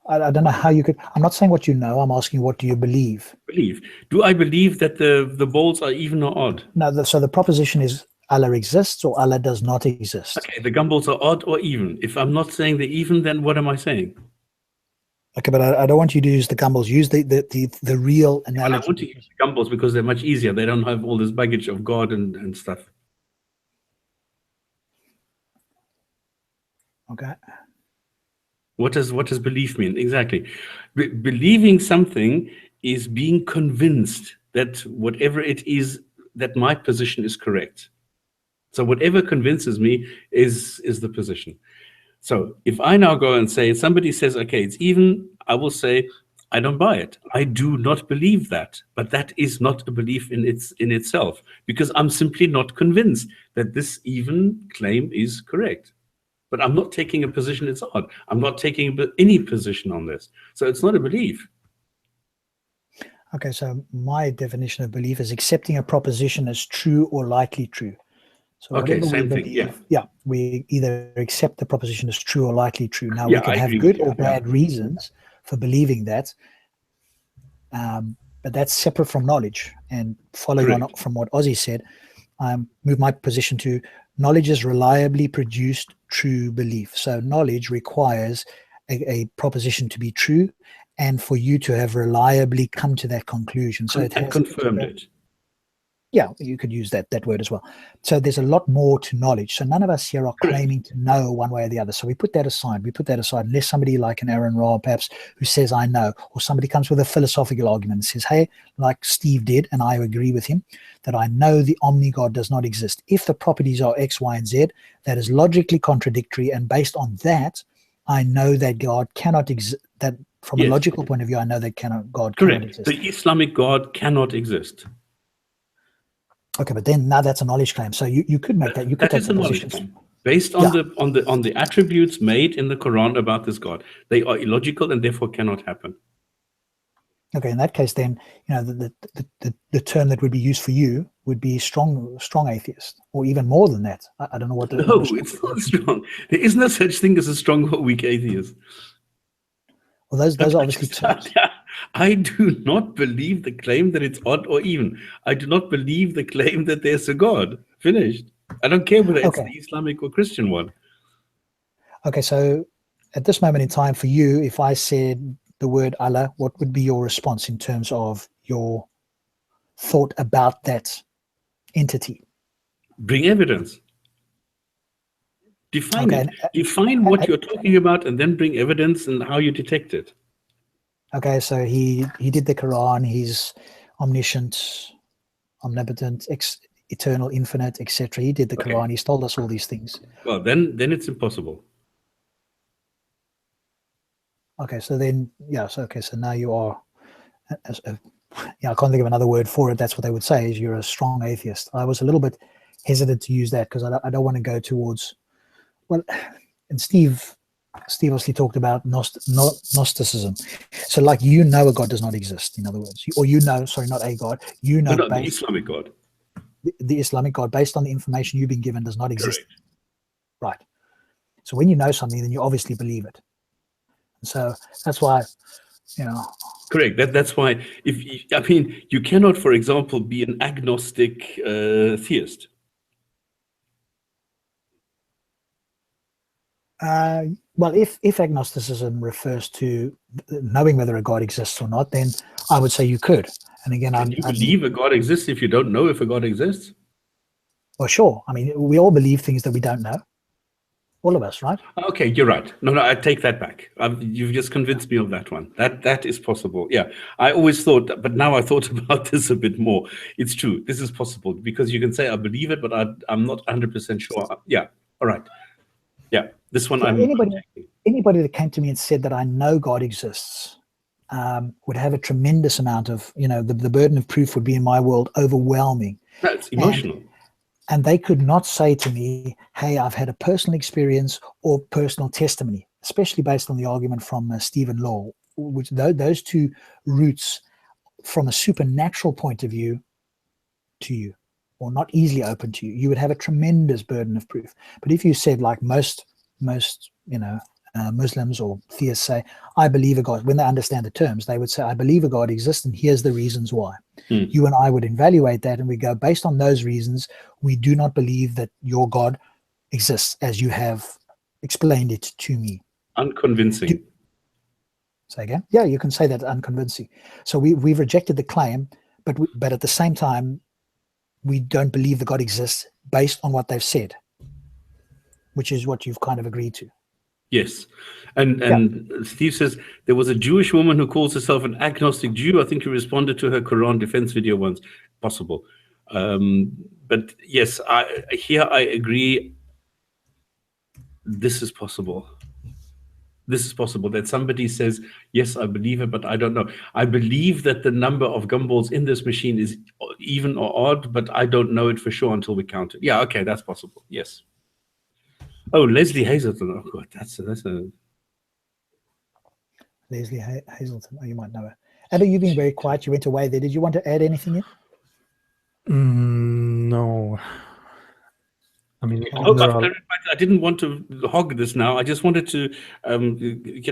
I don't know how you could. I'm not saying what you know. I'm asking, what do you believe? Believe. Do I believe that the balls are even or odd? No, so the proposition is Allah exists or Allah does not exist. Okay, the gumballs are odd or even. If I'm not saying they're even, then what am I saying? Okay, but I don't want you to use the gumballs. Use the real analogy. Well, I want to use the gumballs because they're much easier. They don't have all this baggage of God and stuff. Okay. What does belief mean? Exactly. Believing something is being convinced that whatever it is, that my position is correct. So whatever convinces me is the position. So if I now go and say, somebody says, okay, it's even, I will say, I don't buy it. I do not believe that. But that is not a belief in itself, because I'm simply not convinced that this even claim is correct. But I'm not taking a position it's odd. I'm not taking any position on this. So it's not a belief. Okay, so my definition of belief is accepting a proposition as true or likely true. So okay, same believe, thing, yeah. Yeah, we either accept the proposition as true or likely true. Now, we can have good or bad reasons for believing that, but that's separate from knowledge. And following on from what Ozzy said, move my position to knowledge is reliably produced true belief. So knowledge requires a proposition to be true and for you to have reliably come to that conclusion. So it has confirmed it. Yeah, you could use that word as well. So there's a lot more to knowledge. So none of us here are claiming to know one way or the other. So we put that aside. Unless somebody like an Aaron Ra, perhaps, who says, I know, or somebody comes with a philosophical argument and says, hey, like Steve did, and I agree with him, that I know the omni-God does not exist. If the properties are X, Y, and Z, that is logically contradictory. And based on that, I know that God cannot exist. That from a logical point of view, I know that God cannot exist. The Islamic God cannot exist. Okay, but then now that's a knowledge claim. So you could make that. You could take the position. based on the attributes made in the Quran about this God. They are illogical and therefore cannot happen. Okay, in that case, then the term that would be used for you would be strong atheist, or even more than that. I don't know what. No, it's not strong. There is no such thing as a strong or weak atheist. Well, those are obviously terms. I do not believe the claim that it's odd or even. I do not believe the claim that there's a God. Finished. I don't care whether it's the Islamic or Christian one. Okay, so at this moment in time, for you, if I said the word Allah, what would be your response in terms of your thought about that entity? Bring evidence. Define it. Define what you're talking about, and then bring evidence and how you detect it. Okay, so he did the Quran. He's omniscient, omnipotent, eternal, infinite, etc. He did the Quran. He's told us all these things. Well, then it's impossible. Okay, so then so now you are. I can't think of another word for it. That's what they would say, is you're a strong atheist. I was a little bit hesitant to use that because I don't want to go towards. Well, and Steve obviously talked about Gnosticism. So, like, a God does not exist, in other words. Sorry, not a God. The Islamic God. The Islamic God, based on the information you've been given, does not exist. Correct. Right. So when you know something, then you obviously believe it. And so that's why, Correct. That's why, you cannot, for example, be an agnostic theist. Well, if agnosticism refers to knowing whether a God exists or not, then I would say you could. And again, you believe a God exists if you don't know if a God exists? Well, sure. I mean, we all believe things that we don't know. All of us, right? Okay, you're right. No, I take that back. You've just convinced me of that one. That is possible. Yeah, I always thought, but now I thought about this a bit more. It's true. This is possible because you can say I believe it, but I'm not 100% sure. Yeah. All right. Yeah. This one, anybody that came to me and said that I know God exists would have a tremendous amount of, the burden of proof would be, in my world, overwhelming. No, it's emotional. And they could not say to me, hey, I've had a personal experience or personal testimony, especially based on the argument from Stephen Law, which those two routes from a supernatural point of view to you, or not easily open to you, you would have a tremendous burden of proof. But if you said, like most Muslims or theists say, I believe a God, when they understand the terms, they would say, I believe a God exists and here's the reasons why. You and I would evaluate that and we go, based on those reasons, we do not believe that your God exists as you have explained it to me. Unconvincing. Say again? Yeah, you can say that, unconvincing. So we've rejected the claim, but at the same time, we don't believe that God exists based on what they've said, which is what you've kind of agreed to. Yes. And Steve says, there was a Jewish woman who calls herself an agnostic Jew. I think you responded to her Quran defense video once. Possible. But yes, I agree. This is possible. This is possible that somebody says, yes, I believe it, but I don't know. I believe that the number of gumballs in this machine is even or odd, but I don't know it for sure until we count it. Yeah, okay, that's possible. Yes. Oh, Leslie Hazelton. Oh, God, that's a... Leslie Hazelton. Oh, you might know her. Abby, you've been very quiet. You went away there. Did you want to add anything in? No. I mean, I didn't want to hog this now. I just wanted to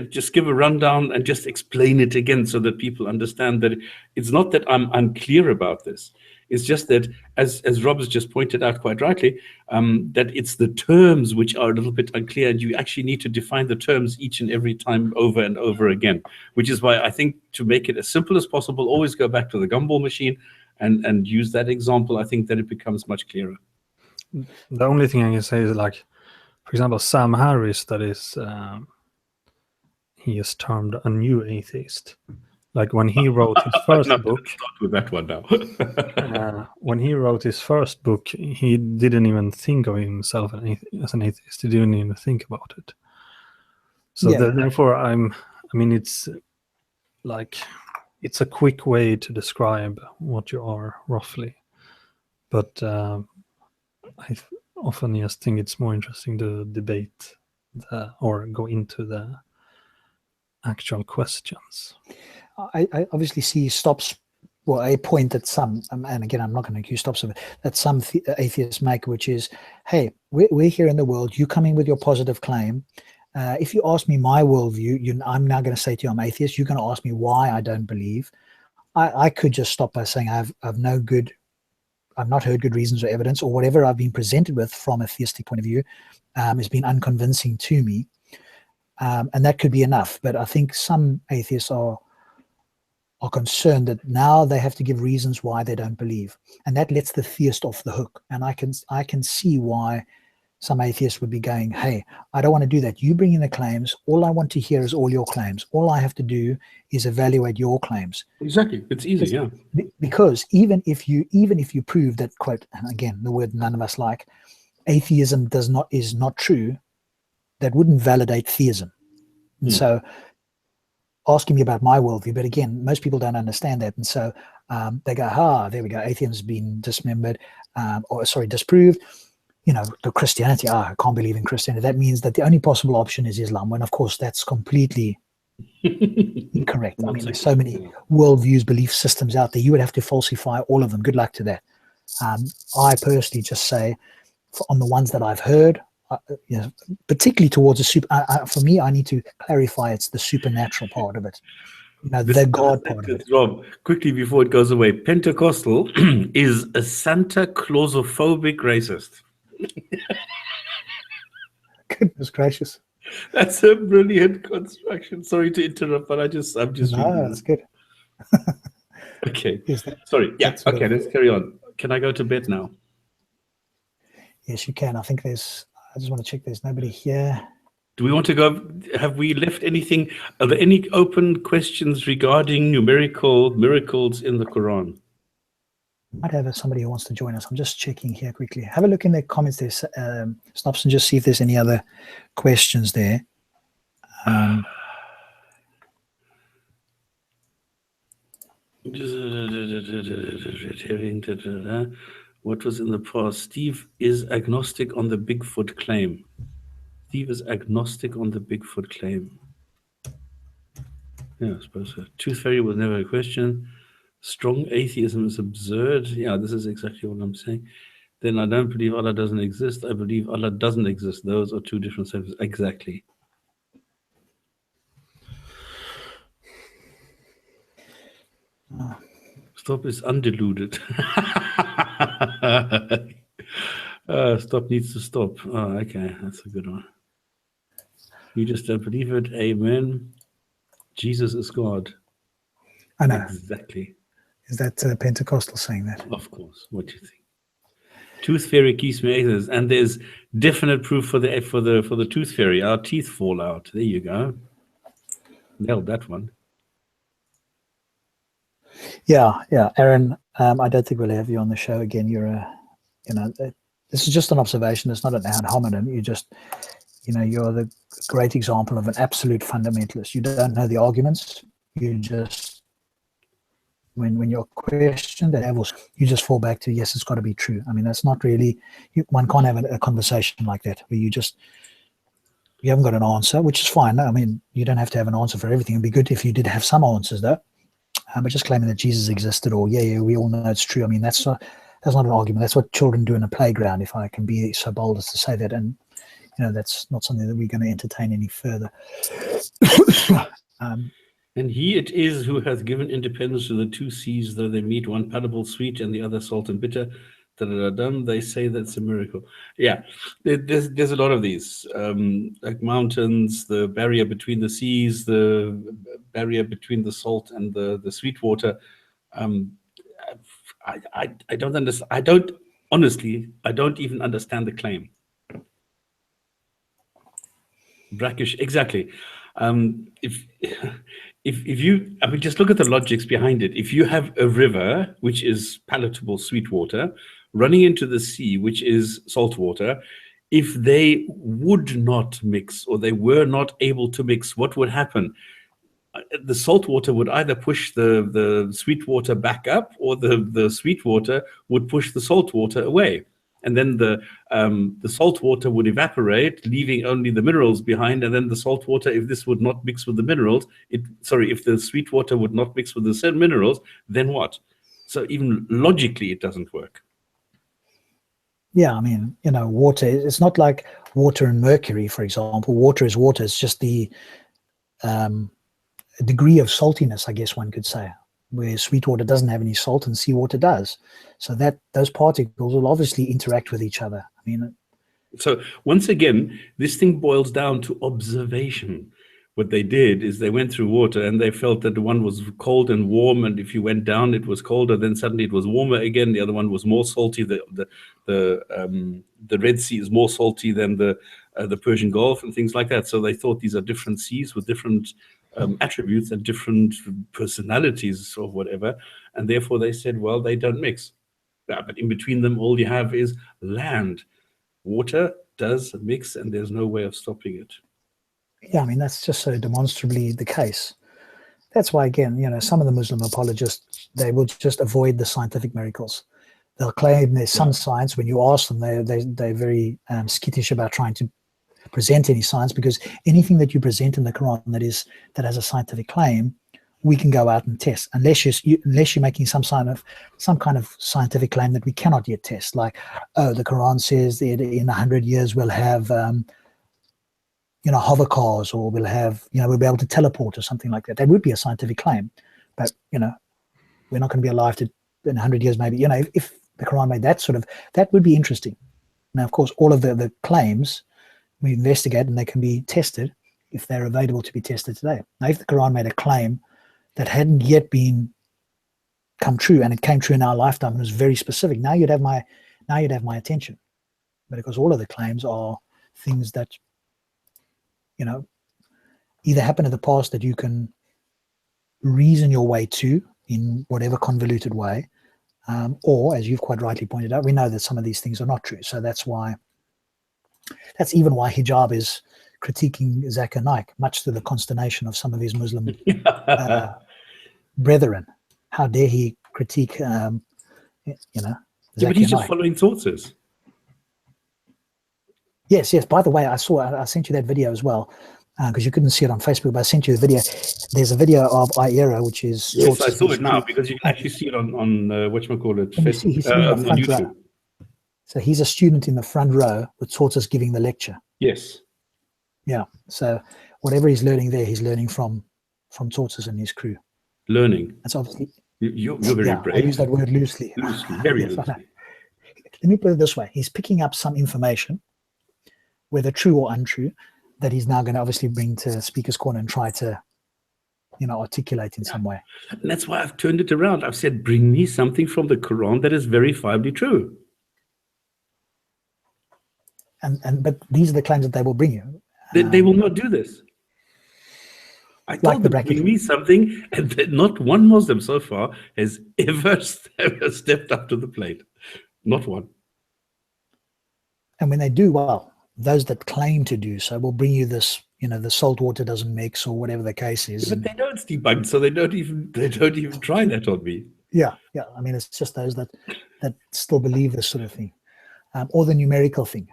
just give a rundown and just explain it again so that people understand that it's not that I'm unclear about this. It's just that, as Rob has just pointed out quite rightly, that it's the terms which are a little bit unclear, and you actually need to define the terms each and every time over and over again, which is why I think to make it as simple as possible, always go back to the gumball machine and use that example. I think that it becomes much clearer. The only thing I can say is, like, for example, Sam Harris, that is, he is termed a new atheist. Like when he wrote his first book, start with that one now. When he wrote his first book, he didn't even think of himself as an atheist. He didn't even think about it. So therefore, it's like, it's a quick way to describe what you are roughly. But often just think it's more interesting to debate or go into the actual questions. I obviously see stops, well, a point that some, and again, I'm not going to accuse stops of it, that some atheists make, which is, hey, we're here in the world, you come in with your positive claim. If you ask me my worldview, I'm now going to say to you I'm atheist. You're going to ask me why I don't believe. I could just stop by saying I've not heard good reasons or evidence, or whatever I've been presented with from a theistic point of view has been unconvincing to me. And that could be enough. But I think some atheists are concerned that now they have to give reasons why they don't believe. And that lets the theist off the hook. And I can see why some atheists would be going, hey, I don't want to do that. You bring in the claims. All I want to hear is all your claims. All I have to do is evaluate your claims. Exactly. It's easy, yeah. Because even if you prove that, quote, and again, the word none of us like, atheism is not true, that wouldn't validate theism. And so asking me about my worldview, but again, most people don't understand that. And so they go, there we go, atheism's been disproved. The Christianity, I can't believe in Christianity. That means that the only possible option is Islam, when of course that's completely incorrect. I mean, there's so many worldviews, belief systems out there. You would have to falsify all of them. Good luck to that. I personally just say, on the ones that I've heard, particularly towards for me, I need to clarify it's the supernatural part of it. The God part of it. Rob, quickly before it goes away, Pentecostal is a Santa Clausophobic racist. Goodness gracious. That's a brilliant construction. Sorry to interrupt, but I'm just no, that's good. Okay. Sorry. Yeah. Okay, let's carry on. Can I go to bed now? Yes, you can. I just want to check there's nobody here. Do we want to go? Have we left anything? Are there any open questions regarding numerical miracles in the Quran? Might have somebody who wants to join us. I'm just checking here quickly. Have a look in the comments there, Snops, and just see if there's any other questions there. What was in the past? Steve is agnostic on the Bigfoot claim. Steve is agnostic on the Bigfoot claim. Yeah, I suppose so. Tooth fairy was never a question. Strong atheism is absurd. Yeah, this is exactly what I'm saying. Then I don't believe Allah doesn't exist. I believe Allah doesn't exist. Those are two different sentences. Exactly. Stop is undiluted. Stop needs to stop. Oh, okay, that's a good one. You just don't believe it. Amen. Jesus is God. I know. Exactly. Is that Pentecostal saying that? Of course. What do you think? Tooth fairy keeps me atheist, and there's definite proof for the tooth fairy. Our teeth fall out. There you go. Nailed that one. Yeah. Aaron, I don't think we'll have you on the show again. This is just an observation. It's not an ad hominem. You're the great example of an absolute fundamentalist. You don't know the arguments. You just, when you're questioned, you just fall back to, yes, it's got to be true. I mean, that's not really, one can't have a conversation like that where you haven't got an answer, which is fine. I mean, you don't have to have an answer for everything. It'd be good if you did have some answers, though. But just claiming that Jesus existed, or we all know it's true. I mean, that's not an argument. That's what children do in a playground, if I can be so bold as to say that. And that's not something that we're going to entertain any further. And he it is who hath given independence to the two seas, though they meet, one palatable sweet and the other salt and bitter. They say that's a miracle. Yeah, there's a lot of these, like mountains, the barrier between the seas, the barrier between the salt and the sweet water. I don't understand. I don't even understand the claim. Brackish, exactly. If you, just look at the logics behind it. If you have a river, which is palatable sweet water, running into the sea, which is salt water, if they would not mix, or they were not able to mix, what would happen? The salt water would either push the sweet water back up, or the sweet water would push the salt water away. and then the salt water would evaporate, leaving only the minerals behind, and then the salt water, if this would not mix with the minerals, if the sweet water would not mix with the said minerals, then what? So even logically, it doesn't work. Yeah, I mean, water, it's not like water and mercury, for example. Water is water. It's just the degree of saltiness, I guess one could say, where sweet water doesn't have any salt and seawater does. So that those particles will obviously interact with each other. I mean, so once again, this thing boils down to observation. What they did is they went through water and they felt that the one was cold and warm, and if you went down, it was colder. Then suddenly it was warmer again. The other one was more salty. The Red Sea is more salty than the Persian Gulf and things like that. So they thought these are different seas with different attributes and different personalities or whatever, and therefore they said, well, they don't mix. Yeah, but in between them, all you have is land. Water does mix, and there's no way of stopping it. Yeah, I mean, that's just so demonstrably the case. That's why, again, some of the Muslim apologists, they will just avoid the scientific miracles. They'll claim there's some science. When you ask them, they're very skittish about trying to present any science, because anything that you present in the Quran that has a scientific claim, we can go out and test, unless you're making some kind of scientific claim that we cannot yet test. Like, the Quran says that in 100 years we'll have hover cars, or we'll be able to teleport or something like that. That would be a scientific claim, but we're not going to be alive in 100 years. Maybe if the Quran made that would be interesting. Now, of course, all of the claims we investigate, and they can be tested if they're available to be tested today. Now, if the Quran made a claim that hadn't yet come true, and it came true in our lifetime and was very specific, now you'd have my attention. But because all of the claims are things that either happen in the past that you can reason your way to in whatever convoluted way, or, as you've quite rightly pointed out, we know that some of these things are not true. So that's even why hijab is critiquing Zakir Naik, much to the consternation of some of his Muslim brethren. How dare he critique, Zakir but he's just Naik. following sources. Yes. By the way, I sent you that video as well, because you couldn't see it on Facebook, but I sent you the video. There's a video of Ira, which is... Yes, I saw it now, because you can actually see it on whatchamacallit, He's sitting in the on front YouTube. row. So he's a student in the front row with Tortoise giving the lecture. Yes. Yeah. So whatever he's learning there, he's learning from Tortoise and his crew. Learning. That's obviously... You're very brave. I use that word loosely. Very Yes, loosely. Let me put it this way. He's picking up some information, whether true or untrue, that he's now going to obviously bring to Speaker's Corner and try to, articulate in some way. And that's why I've turned it around. I've said, bring me something from the Quran that is verifiably true. But these are the claims that they will bring you. They will not do this. I told them, bring me something, and that not one Muslim so far has ever stepped up to the plate. Not one. And when they do, well, those that claim to do so will bring you this, the salt water doesn't mix or whatever the case is. But they know it's debunked, so they don't even try that on me. Yeah. I mean, it's just those that still believe this sort of thing, or the numerical thing.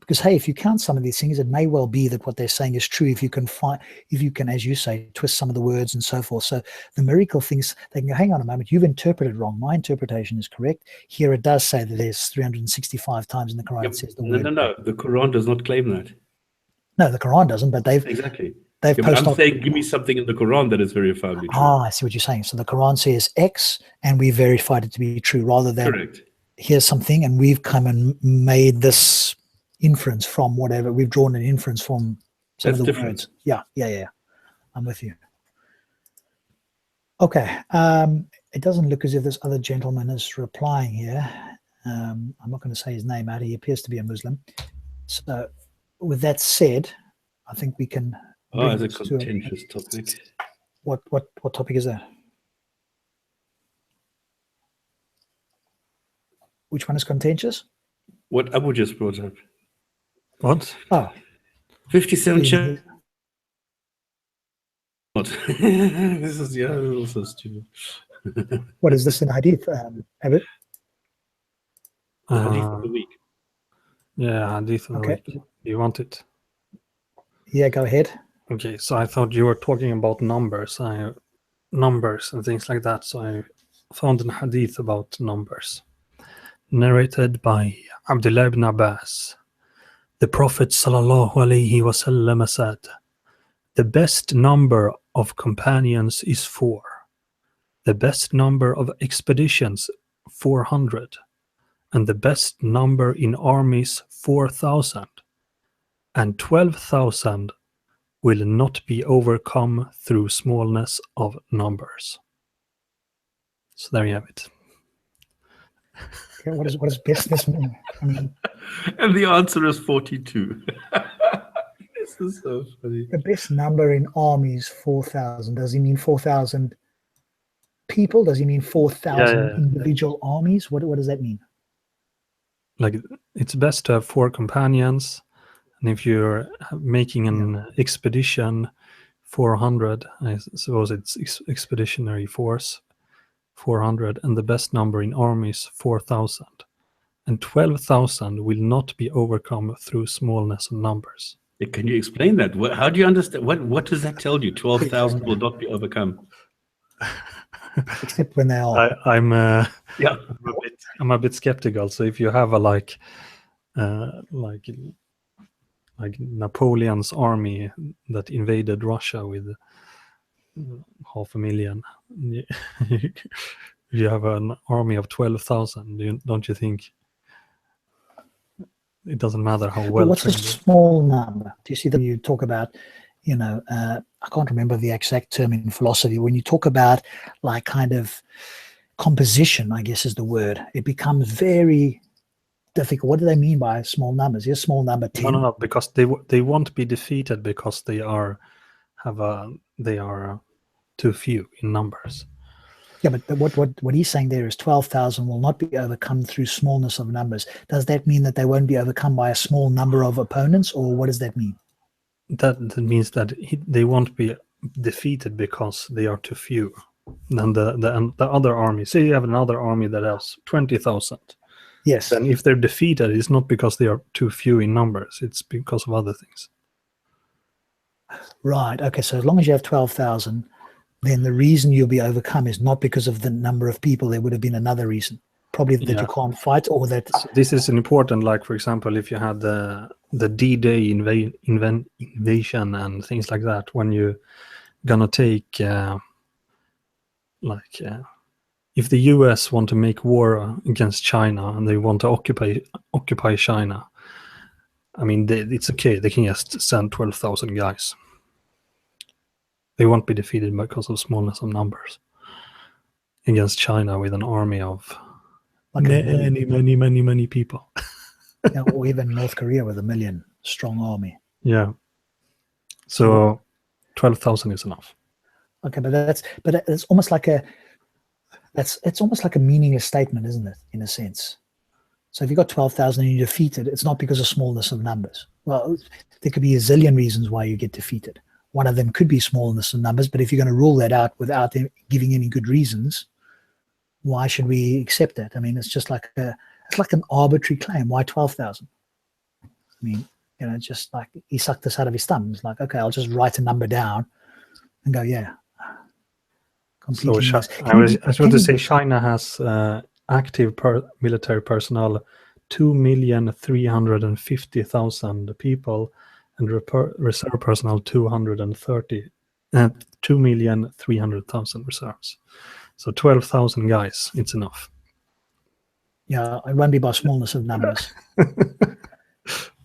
Because, hey, if you count some of these things, it may well be that what they're saying is true if you can, as you say, twist some of the words and so forth. So the miracle things, they can go, hang on a moment, you've interpreted wrong. My interpretation is correct. Here it does say that there's 365 times in the Quran it says the word. No. The Quran does not claim that. No, the Quran doesn't, but they've But I'm saying, give me something in the Quran that is verifiably true. I see what you're saying. So the Quran says X, and we verified it to be true, rather than Correct. Here's something, and we've come and made this inference from whatever. We've drawn an inference from some of the words. Yeah. I'm with you. Okay. It doesn't look as if this other gentleman is replying here. I'm not going to say his name out. He appears to be a Muslim. So with that said, I think we can... it's a contentious topic. What topic is that? Which one is contentious? What Abu just brought up. What? Oh. 57 What? This is also stupid. What is this in Hadith, Abbott? Hadith of the week. Yeah, hadith of the Okay. week. You want it? Yeah, go ahead. Okay, so I thought you were talking about numbers. Numbers and things like that. So I found a hadith about numbers, narrated by Abdullah ibn Abbas. The Prophet sallallahu alaihi wasallam said, "The best number of companions is 4. The best number of expeditions 400, and the best number in armies 4,000, and 12,000 will not be overcome through smallness of numbers." So there you have it. Okay, what does business mean? I mean, And the answer is 42. This is so funny. the best number in armies 4,000. Does he mean 4,000 people? Does he mean 4,000 Yeah. individual armies? What does that mean? Like, it's best to have 4 companions, and if you're making an expedition 400, I suppose it's expeditionary force 400, and the best number in armies 4,000, and 12,000 will not be overcome through smallness of numbers. Can you explain that? How do you understand? What does that tell you? 12,000 will not be overcome. Except when they are. I'm Yeah. I'm a bit skeptical. So if you have a like Napoleon's army that invaded Russia with 500,000, you have an army of 12,000. Don't you think it doesn't matter how well? But what's a small number? Do you see that you talk about? I can't remember the exact term in philosophy. When you talk about like kind of composition, I guess is the word, it becomes very difficult. What do they mean by small numbers? Is a small number 10? No, because they won't be defeated because they are too few in numbers. Yeah, but what he's saying there is 12,000 will not be overcome through smallness of numbers. Does that mean that they won't be overcome by a small number of opponents, or what does that mean? That means that they won't be defeated because they are too few. Then the other army, say you have another army that has 20,000. Yes. Then if they're defeated, it's not because they are too few in numbers. It's because of other things. Right. Okay. So as long as you have 12,000, then the reason you'll be overcome is not because of the number of people. There would have been another reason, probably that you can't fight, or that. So this is an important, like for example, if you had the D-Day invasion and things like that, when you're gonna take if the US want to make war against China and they want to occupy China, I mean, it's okay. They can just send 12,000 guys. They won't be defeated because of smallness of numbers against China with an army of many people. Or even North Korea with 1 million strong army. Yeah. So 12,000 is enough. Okay, but it's almost like it's almost like a meaningless statement, isn't it? In a sense. So if you've got 12,000 and you're defeated, it's not because of smallness of numbers. Well, there could be a zillion reasons why you get defeated. One of them could be smallness of numbers, but if you're going to rule that out without giving any good reasons, why should we accept that? I mean, it's just like it's like an arbitrary claim. Why 12,000? I mean, just like he sucked this out of his thumb. It's like, okay, I'll just write a number down and go, yeah. Completely. So I was going to say China has active military personnel 2,350,000 people, and reserve personnel 2,300,000 reserves. So 12,000 guys, it's enough. Yeah, it won't be by smallness of numbers.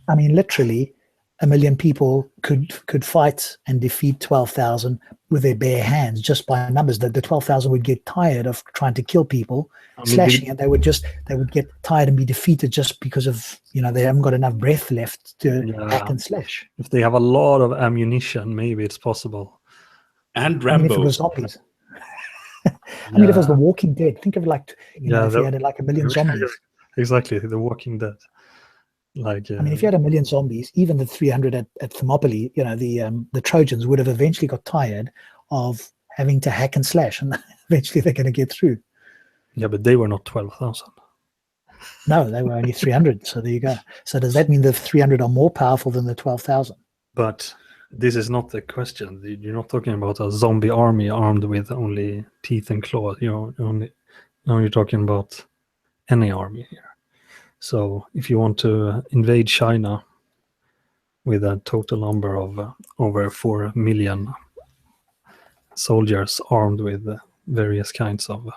I mean, literally, 1 million people could fight and defeat 12,000 with their bare hands just by numbers. That the 12,000 would get tired of trying to kill people, slashing, and they would get tired and be defeated just because of they haven't got enough breath left to hack and slash. If they have a lot of ammunition, maybe it's possible. And Rambo. I mean, if it was zombies. I mean, if it was The Walking Dead, think of if you had like 1 million zombies. Exactly, The Walking Dead. I mean, if you had 1 million zombies, even the 300 at Thermopylae, the Trojans would have eventually got tired of having to hack and slash, and eventually they're going to get through. Yeah, but they were not 12,000. No, they were only 300. So there you go. So does that mean the 300 are more powerful than the 12,000? But this is not the question. You're not talking about a zombie army armed with only teeth and claws. Now you're talking about any army here. So if you want to invade China with a total number of over 4 million soldiers armed with various kinds of...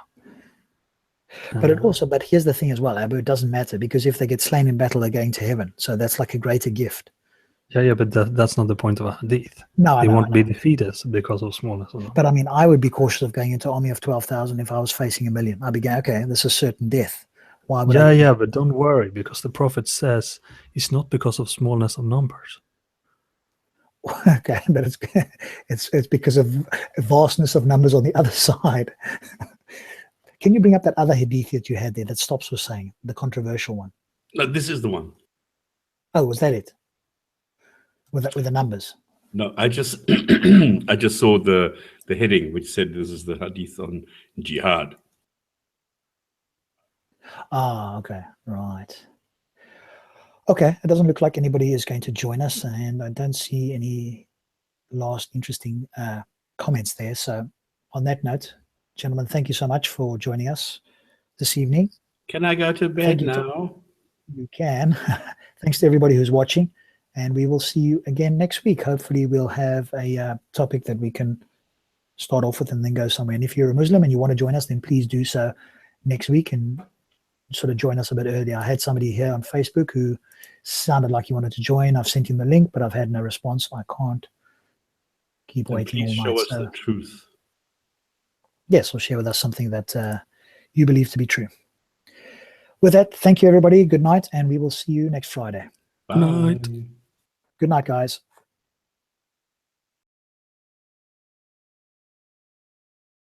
But here's the thing as well, Abu, it doesn't matter, because if they get slain in battle, they're going to heaven. So that's like a greater gift. Yeah, but that's not the point of a hadith. No, They won't be defeated because of smallness. But I mean, I would be cautious of going into an army of 12,000 if I was facing 1 million. I'd be going, okay, this is certain death. Why would I? Yeah, but don't worry, because the Prophet says it's not because of smallness of numbers. Okay, but it's because of vastness of numbers on the other side. Can you bring up that other hadith that you had there that Stops was saying, the controversial one? No, this is the one. Oh, was that it? With the numbers? No, I just I just saw the heading which said this is the hadith on jihad. Ah, okay, right. Okay, it doesn't look like anybody is going to join us, and I don't see any last interesting comments there. So on that note, gentlemen, thank you so much for joining us this evening. Can I go to bed now? You can. Thanks to everybody who's watching, and we will see you again next week. Hopefully we'll have a topic that we can start off with and then go somewhere. And if you're a Muslim and you want to join us, then please do so next week and sort of join us a bit earlier. I had somebody here on Facebook who sounded like he wanted to join. I've sent him the link, but I've had no response. I can't keep waiting all night. Please show us the truth. Yes, or share with us something that you believe to be true. With that, thank you, everybody. Good night, and we will see you next Friday. Bye. Good night, guys.